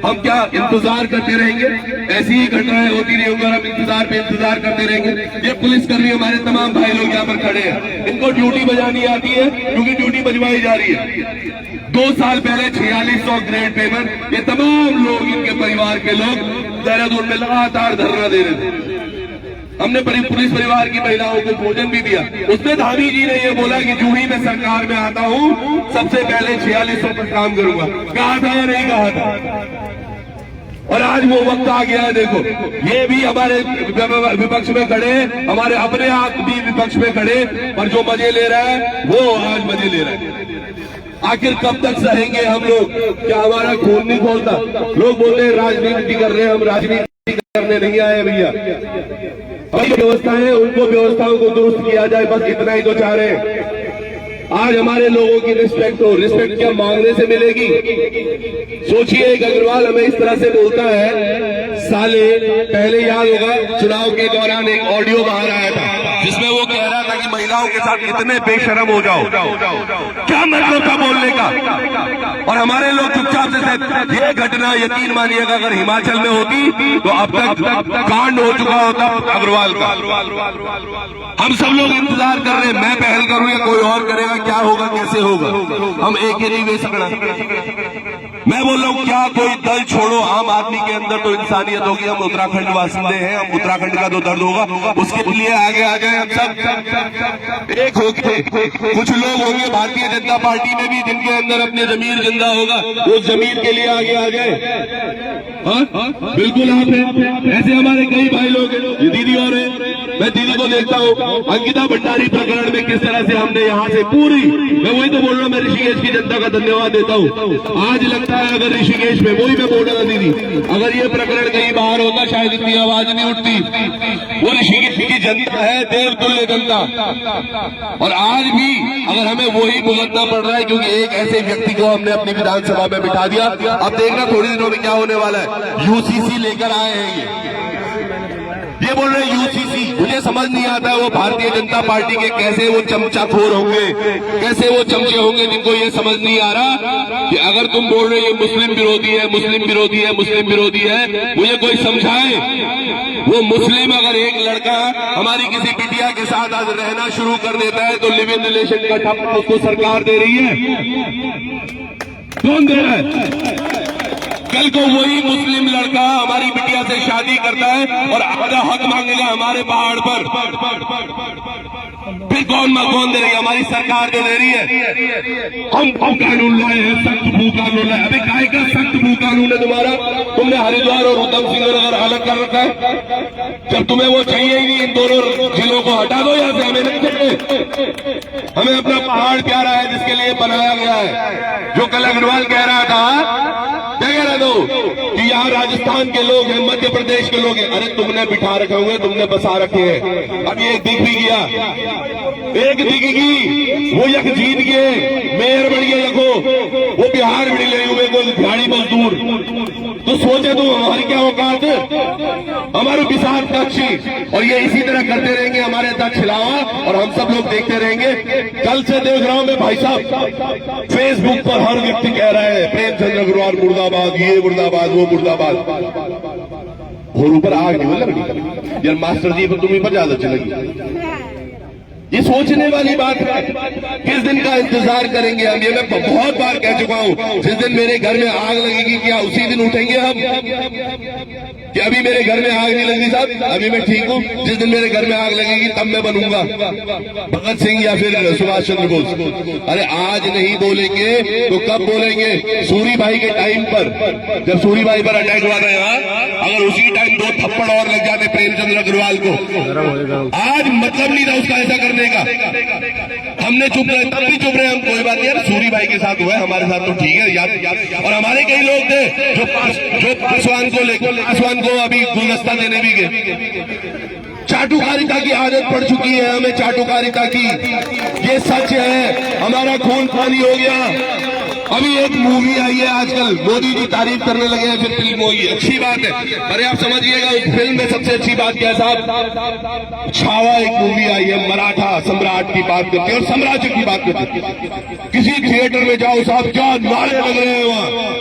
हम क्या इंतजार करते रहेंगे? ऐसी ही घटनाएं होती रही होंगी और हम इंतजार पे इंतजार करते रहेंगे। ये पुलिसकर्मी हमारे तमाम भाई लोग यहाँ पर खड़े हैं, इनको ड्यूटी बजानी आती है क्योंकि ड्यूटी बजवाई जा रही है। 2 साल पहले 4600 ग्रेड पेपर, ये तमाम लोग, इनके परिवार के लोग देहरादून में लगातार धरना दे रहे थे। हमने पुलिस परिवार की महिलाओं को भोजन भी दिया। उसमें धामी जी ने ये बोला कि जूही मैं सरकार में आता हूँ सबसे पहले 4600 पर काम करूंगा। कहा था या नहीं कहा था? और आज वो वक्त आ गया है। देखो ये भी हमारे विपक्ष में खड़े, हमारे अपने आप भी विपक्ष में खड़े, और जो मजे ले रहा है वो आज मजे ले रहा है। आखिर कब तक सहेंगे हम लोग? क्या हमारा खून नहीं खोलता? लोग बोलते हैं राजनीति कर रहे हैं, हम राजनीति करने नहीं आए भैया। हमारी व्यवस्था है, उनको व्यवस्थाओं को दुरुस्त किया जाए, बस इतना ही तो चाह रहे हैं। आज हमारे लोगों की रिस्पेक्ट हो, रिस्पेक्ट क्या मांगने से मिलेगी? सोचिए एक अग्रवाल हमें इस तरह से बोलता है साले। पहले याद होगा चुनाव के दौरान एक ऑडियो बाहर आया था जिसमें वो कह रहा था कि महिलाओं के साथ कितने बेशरम हो जाओ। क्या मतलब था बोलने का? और हमारे लोग चुपचाप से ये घटना यकीन मानिएगा अगर हिमाचल में होती तो अब तक कांड हो चुका होता अग्रवाल का। हम सब लोग इंतजार कर रहे हैं, मैं पहल करूं या कोई और करेगा, क्या होगा कैसे होगा, हम एक ही नहीं वे सकना। मैं बोल रहा हूं क्या कोई दल छोड़ो, आम आदमी के अंदर तो इंसानियत होगी। हम उत्तराखंड वासिंदे हैं, हम उत्तराखंड का तो दर्द होगा, उसके लिए आगे आ जाए हम सब एक होके। कुछ लोग होंगे भारतीय जनता पार्टी में भी जिनके अंदर अपने जमीर जिंदा होगा, वो जमीर के लिए आगे आ जाए। हाँ बिल्कुल आप हैं, ऐसे हमारे कई भाई लोग हैं, ये दीदी और है। मैं दीदी को देखता हूँ अंकिता भंडारी प्रकरण में किस तरह से हमने यहाँ से पूरी, मैं वही तो बोल रहा हूँ, मैं ऋषिकेश की जनता का धन्यवाद देता हूँ। आज लगता है अगर ऋषिकेश में, वही मैं बोल रहा था दीदी, अगर ये प्रकरण कहीं बाहर होता शायद इतनी आवाज नहीं उठती। वो ऋषिकेश की जनता है, देवतुल्य जनता, और आज भी अगर हमें वही भुगतना पड़ रहा है क्योंकि एक ऐसे व्यक्ति को हमने अपनी विधानसभा में बिठा दिया। अब देखना थोड़ी दिनों में क्या होने वाला है। यूसीसी लेकर आए हैं ये बोल रहे हैं यूसीसी। मुझे समझ नहीं आता है वो भारतीय जनता पार्टी के कैसे वो चमचाखोर होंगे, कैसे वो चमचे होंगे जिनको ये समझ नहीं आ रहा कि अगर तुम बोल रहे हो ये मुस्लिम विरोधी है, मुस्लिम विरोधी है, मुस्लिम विरोधी है, मुझे कोई समझाए। वो मुस्लिम अगर एक लड़का हमारी किसी बिटिया के साथ आज रहना शुरू कर देता है तो लिव इन रिलेशन का ठप्प उसको सरकार दे रही है। कौन दे रहा है? कल को वही मुस्लिम लड़का हमारी बिटिया से शादी करता है और आधा हक मांगेगा हमारे पहाड़ पर, फिर कौन दे रही है? हमारी सरकार दे रही है। हम कानून लाए हैं, सख्त भू कानून लाए। अबे काय का सख्त भू कानून है तुम्हारा? तुमने हरिद्वार और उधम सिंह नगर अलग कर रखा है। जब तुम्हें वो चाहिए ही नहीं, इन दोनों जिलों को हटा दो यहाँ से, हमें नहीं चाहिए। हमें अपना पहाड़ प्यारा है जिसके लिए बनाया गया है। जो कल अग्रवाल कह रहा था कि यहाँ राजस्थान के लोग हैं, मध्य प्रदेश के लोग हैं, अरे तुमने बिठा रखे होंगे, तुमने बसा रखे हैं। अब ये दिख भी गया, एक दिखेगी, वो यक जीत गए, मेयर बन गए यको, वो बिहार बड़ी ले हुए को दिहाड़ी मजदूर। तो सोचे तो हमारी क्या औकात है, हमारे विशाल तक्ष। और ये इसी तरह करते रहेंगे, हमारे तक छिलावा, और हम सब लोग देखते रहेंगे। कल से देख रहा हूं मैं भाई साहब, फेसबुक पर हर व्यक्ति कह रहा है प्रेमचंद्र अग्रवाल मुर्दाबाद, ये मुर्दाबाद, वो मुर्दाबाद। और ऊपर आग नहीं लग रही यार मास्टर जी, तुम्हें पर ज्यादा चलेगी। ये सोचने वाली बात है। किस दिन का इंतजार करेंगे हम? ये मैं बहुत बार कह चुका हूं, जिस दिन मेरे घर में आग लगेगी क्या उसी दिन उठेंगे हम? कि अभी मेरे घर में आग नहीं लगी साहब, अभी मैं ठीक हूं, जिस दिन मेरे घर में आग लगेगी तब मैं बनूंगा भगत सिंह या फिर सुभाष चंद्र बोस। अरे आज नहीं बोलेंगे तो कब बोलेंगे? सूरी भाई के टाइम पर, जब सूरी भाई पर अटैक हुआ था यहाँ, अगर उसी टाइम 2 थप्पड़ और लग जाते प्रेमचंद्र अग्रवाल को, आज मतलब नहीं था उसका ऐसा करने का। हमने चुप रहे, तब भी चुप रहे हम, कोई बात नहीं यार, सूरी भाई के साथ हुआ है, हमारे साथ तो ठीक है यार। और हमारे कई लोग थे जो पासवान को लेकर, पासवान को अभी गुलदस्ता देने भी गए। चाटुकारिता की आदत पड़ चुकी है हमें, चाटुकारिता की। ये सच है, हमारा खून पानी हो गया। अभी एक मूवी आई है आजकल, मोदी जी तारीफ करने लगे हैं, फिर फिल्म होगी, अच्छी बात है। अरे आप समझिएगा उस फिल्म में सबसे अच्छी बात क्या है साहब? छावा एक मूवी आई है, मराठा सम्राट की बात करती है और साम्राज्य की बात करती है। किसी थिएटर में जाओ साहब, क्या नारे लग रहे हैं वहां,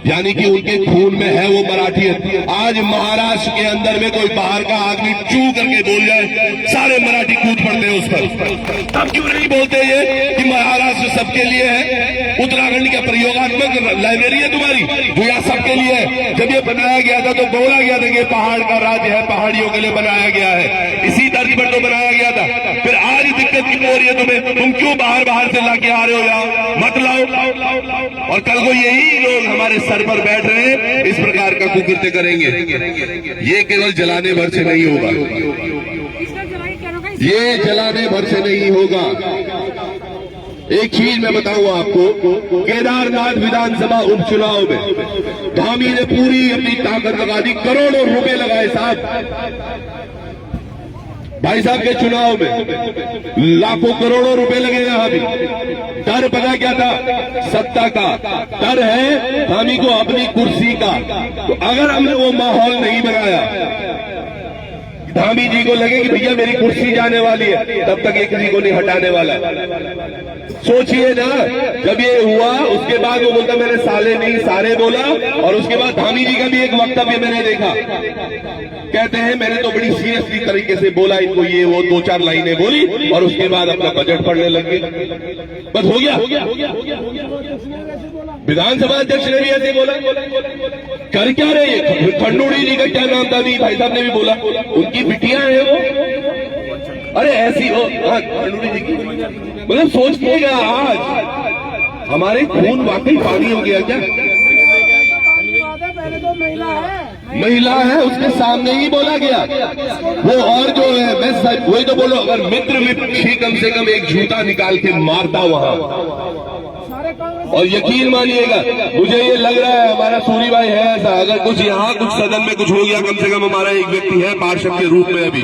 यानी कि उनके खून में है वो मराठियत। आज महाराष्ट्र के अंदर में कोई बाहर का आदमी चू करके बोल जाए, सारे मराठी कूद पड़ते हैं उस पर। तब क्यों नहीं बोलते ये कि महाराष्ट्र सबके लिए है? उत्तराखंड का प्रयोगात्मक लाइब्रेरी है तुम्हारी, वो यहाँ सबके लिए है। जब ये बनाया गया था तो बोला गया था कि पहाड़ का राज्य है, पहाड़ियों के लिए बनाया गया है, इसी तर्ज पर तो बनाया गया था। फिर आज दिक्कत क्यों हो रही है तुम्हें? तुम क्यों बाहर से लाके आ रहे हो यहाँ? मत लाओ। और कल को यही लोग हमारे सर पर बैठ रहे हैं, इस प्रकार का कुकृत्य करेंगे। ये केवल जलाने भर से नहीं होगा, ये जलाने भर से नहीं होगा। एक चीज मैं बताऊं आपको, केदारनाथ विधानसभा उपचुनाव में धामी ने पूरी अपनी ताकत लगा दी, करोड़ों रुपए लगाए साहब। भाई साहब के चुनाव में लाखों करोड़ों रुपए लगे यहाँ भी। डर पता क्या था? सत्ता का डर है, धामी को अपनी कुर्सी का। तो अगर हमने वो माहौल नहीं बनाया, धामी जी को लगे कि भैया मेरी कुर्सी जाने वाली है, तब तक ये किसी को नहीं हटाने वाला। सोचिए ना, जब ये हुआ उसके बाद वो बोलता मैंने साले नहीं सारे बोला। और उसके बाद धामी जी का भी एक वक्तव्य मैंने देखा, कहते हैं मैंने तो बड़ी सीरियसली तरीके से बोला इनको, ये वो 2-4 लाइनें बोली और उसके बाद अपना बजट पढ़ने लग गए। बस हो गया। विधानसभा अध्यक्ष ने भी ऐसे बोला। कर क्या रहे? खंडूड़ी जी का क्या नाम था? अभी भाई साहब ने भी बोला, उनकी बिटियां हैं वो। अरे ऐसी हो खंडूड़ी जी की, मतलब सोचिएगा आज हमारे खून वाकई पानी हो गया क्या? महिला है उसके सामने ही बोला गया वो। और जो है मैं वही तो बोलो, अगर मित्र भी कम से कम एक जूता निकाल के मारता वहां। और यकीन मानिएगा, मुझे ये लग रहा है हमारा सूरी भाई है ऐसा, अगर कुछ यहाँ कुछ सदन में कुछ हो गया, कम से कम हमारा एक व्यक्ति है पार्षद के रूप में अभी,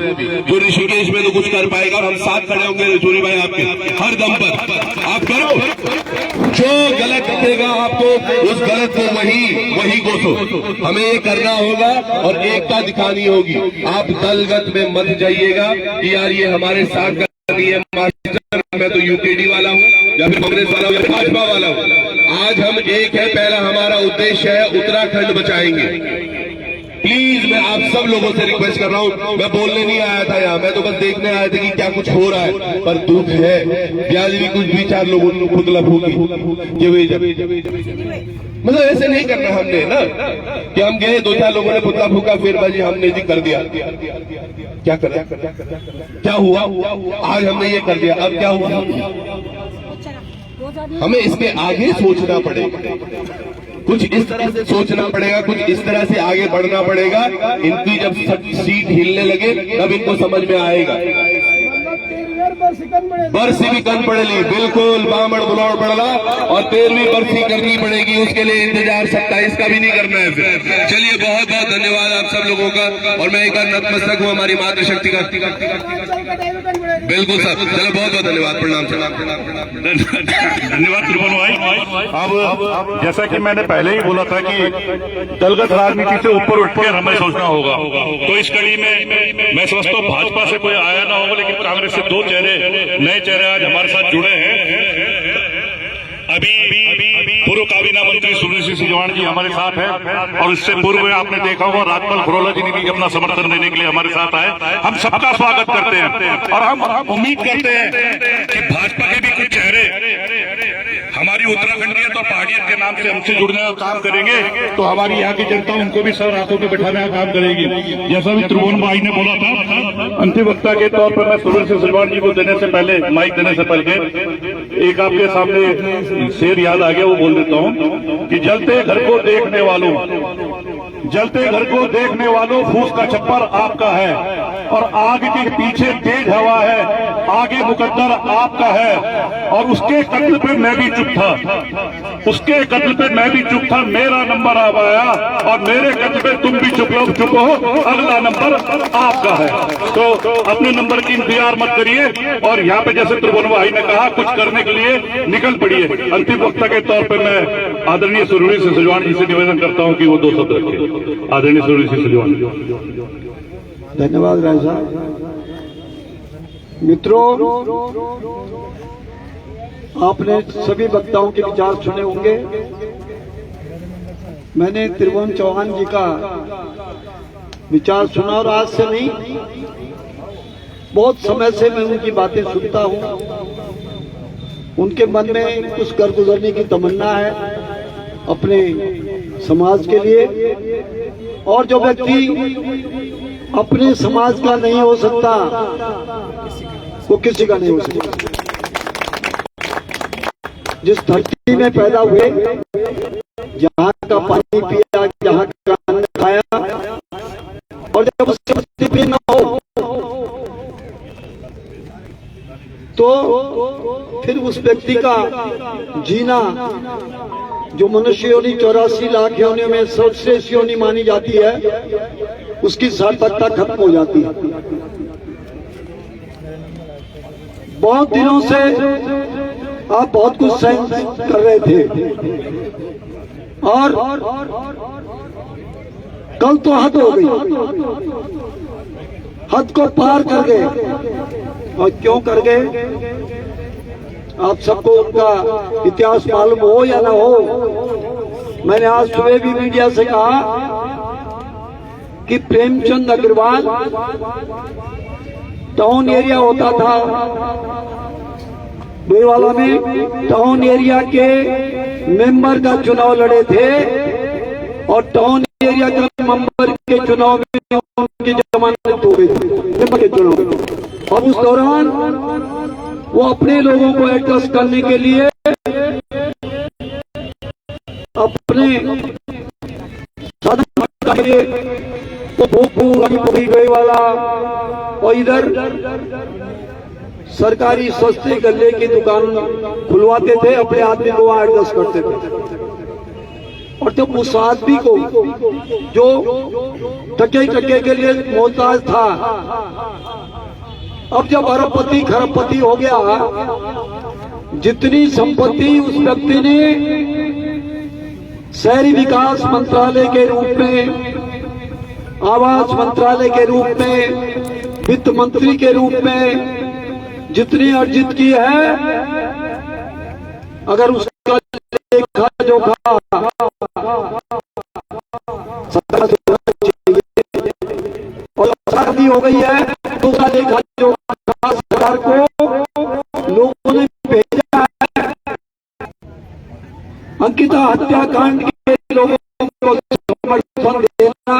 जो ऋषिकेश में तो कुछ कर पाएगा और हम साथ खड़े होंगे सूरी भाई आपके हर दम पर। आप करो, जो गलत दिखेगा आपको उस गलत को वही कोसो। हमें ये करना होगा और एकता दिखानी होगी। आप दलगत में मत जाइएगा कि यार ये हमारे साथ है मास्टर, मैं तो यूकेडी वाला हूँ या फिर कांग्रेस वाला हूँ या भाजपा वाला हूँ। आज हम एक है, पहला हमारा उद्देश्य है उत्तराखंड बचाएंगे। प्लीज मैं आप सब लोगों से रिक्वेस्ट कर रहा हूँ, मैं बोलने नहीं आया था यहाँ, मैं तो बस देखने आया था कि क्या कुछ हो रहा है। पर दुख है ब्याज भी कुछ 2-4 लोगों को खुद मतलब ऐसे नहीं करना हमने ना, कि हम गए 2-4 लोगों ने पुतला फूका, फिर बाजी हमने जी कर दिया। क्या कर क्या हुआ? आज हमने ये कर दिया, अब क्या हुआ? हमें इसके आगे सोचना पड़ेगा, कुछ इस तरह से सोचना पड़ेगा, कुछ इस तरह से आगे बढ़ना पड़ेगा। इनकी जब सीट हिलने लगे तब इनको समझ में आएगा। बरसी भी कन पड़ेगी, बिल्कुल बामड़ बुलाड़ पड़ला, और 13वीं बरसी करनी पड़ेगी, उसके लिए इंतजार 27 का भी नहीं करना है फिर। चलिए बहुत बहुत धन्यवाद आप सब लोगों का, और मैं एक बार नतमस्तक हूँ हमारी मातृशक्ति का। बिल्कुल सर, चलो बहुत बहुत धन्यवाद, प्रणाम धन्यवाद त्रिभुवन भाई। अब जैसा कि मैंने पहले ही बोला था कि दलगत राजनीति से ऊपर उठकर हमें सोचना होगा, तो इस कड़ी में मैं समझता हूँ भाजपा से कोई आया ना होगा, लेकिन कांग्रेस से 2 नए चेहरे आज हमारे साथ जुड़े हैं। अभी पूर्व काबीना मंत्री सुरेश सिंह सिजवाण जी हमारे साथ है, और इससे पूर्व में आपने देखा होगा राजपाल खरोला जी ने भी अपना समर्थन देने के लिए हमारे साथ आए। हम सबका स्वागत करते हैं और हम उम्मीद करते हैं कि भाजपा के भी कुछ चेहरे हमारी उत्तराखंडियत और पहाड़ियत के नाम से हमसे जुड़ने का काम करेंगे, तो हमारी यहाँ की जनता उनको भी सर हाथों पे बैठाने का काम करेगी। जैसा भी त्रिभुवन भाई ने बोला था, अंतिम वक्ता के तौर पर मैं सुरेश सिलवान जी को देने से पहले, माइक देने से पहले एक आपके सामने शेर याद आ गया, वो बोल देता हूँ कि जलते घर को देखने वालों, जलते घर को देखने वालों, फूस का छप्पर आपका है और आग के पीछे तेज हवा है, आगे मुकद्दर आपका है। और उसके कत्ल पे मैं भी चुप था, उसके कत्ल पे मैं भी चुप था, मेरा नंबर अब आया और मेरे कत्ल पे तुम भी चुप हो, अगला नंबर आपका है। तो अपने नंबर की इंतजार मत करिए और यहाँ पे जैसे त्रिभुवन भाई ने कहा, कुछ करने के लिए निकल पड़िए। अंतिम वक्ता के तौर पर मैं आदरणीय सुरेश सिलवान जी से निवेदन करता हूँ कि वो 2 शब्द रखें। आदरणीय सुरेश सिलवान जी। धन्यवाद राय साहब। मित्रों, आपने सभी वक्ताओं के विचार सुने होंगे। मैंने त्रिभुवन चौहान जी का विचार सुना और आज से नहीं, बहुत समय से मैं उनकी बातें सुनता हूं। उनके मन में कुछ कर गुजरने की तमन्ना है अपने समाज के लिए, और जो व्यक्ति अपने समाज का नहीं हो सकता वो किसी का नहीं हो सकता। जिस धरती में पैदा हुए, जहाँ का पानी पिया, जहाँ का अन्न खाया, और जब उससे मुक्ति न हो तो फिर उस व्यक्ति का जीना, जो मनुष्य योनि 84 लाख योनियों में सर्वश्रेष्ठ योनि मानी जाती है, उसकी सार्थकता खत्म हो जाती है। बहुत दिनों से आप बहुत कुछ सहन कर रहे थे और कल तो हद हो गई, हद को पार कर गए। और क्यों कर गए? आप सबको उनका इतिहास मालूम हो या ना हो, मैंने आज सुबह भी मीडिया से कहा कि प्रेमचंद अग्रवाल टाउन एरिया होता था डोईवाला में, टाउन एरिया के मेंबर का चुनाव लड़े थे और टाउन एरिया के मेंबर के चुनाव में उनकी जमानत हो गई थी, मेंबर के चुनाव में। और उस दौरान वो अपने लोगों को एडजस्ट करने के लिए अपने साधन के लिए तो भोगपुर गई वाला और इधर सरकारी सस्ते गल्ले की दुकान खुलवाते थे, अपने आदमी को वहां एडजस्ट करते थे। और जब उस आदमी को जो टके के लिए मोहताज था, अब जब अरबपति खरबपति हो गया, जितनी संपत्ति उस व्यक्ति ने शहरी विकास मंत्रालय के रूप में, आवास मंत्रालय के रूप में, वित्त मंत्री के रूप में जितनी अर्जित की है, अगर उसका लेखा जोखा और शादी हो गई है तो उसका लेखा जोखा सरकार को लोगों ने भेजा है। अंकिता हत्याकांड के लोगों को समर्थन देना,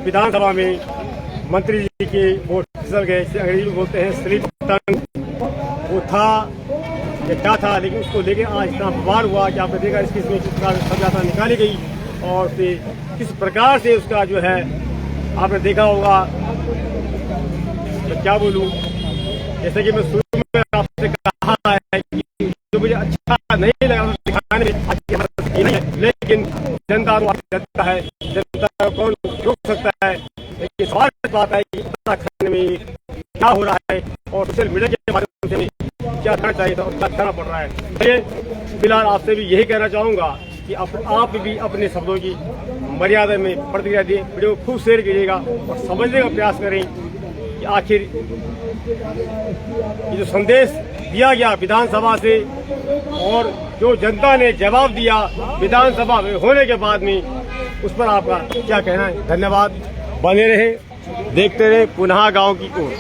विधानसभा में मंत्री जी के वोट फिसल गए, अंग्रेजी में बोलते हैं स्लिप टंग, वो था या क्या था, लेकिन उसको लेके आज इतना बवाल हुआ कि आपने देखा इसकी सजाता निकाली गई और फिर किस प्रकार से उसका जो है आपने देखा होगा मैं क्या बोलूं, जैसे कि मैं शुरू में आपसे कहा है कि जो मुझे अच्छा नहीं लगा दिखाने में अच्छी नहीं है, लेकिन जनता को जनता है, जनता को कौन रोक सकता है। लेकिन सवाल इस बात है कि उत्तराखंड में क्या हो रहा है और सोशल मीडिया के माध्यम से क्या करना चाहिए था और क्या करना पड़ रहा है। फिलहाल आपसे भी यही कहना चाहूंगा कि आप भी अपने शब्दों की मर्यादा में प्रतिक्रिया दिए, वीडियो को खूब शेयर कीजिएगा और समझने का प्रयास करें कि आखिर ये जो संदेश दिया गया विधानसभा से और जो जनता ने जवाब दिया विधानसभा में होने के बाद में, उस पर आपका क्या कहना है। धन्यवाद, बने रहे, देखते रहे पुनः गांव की ओर।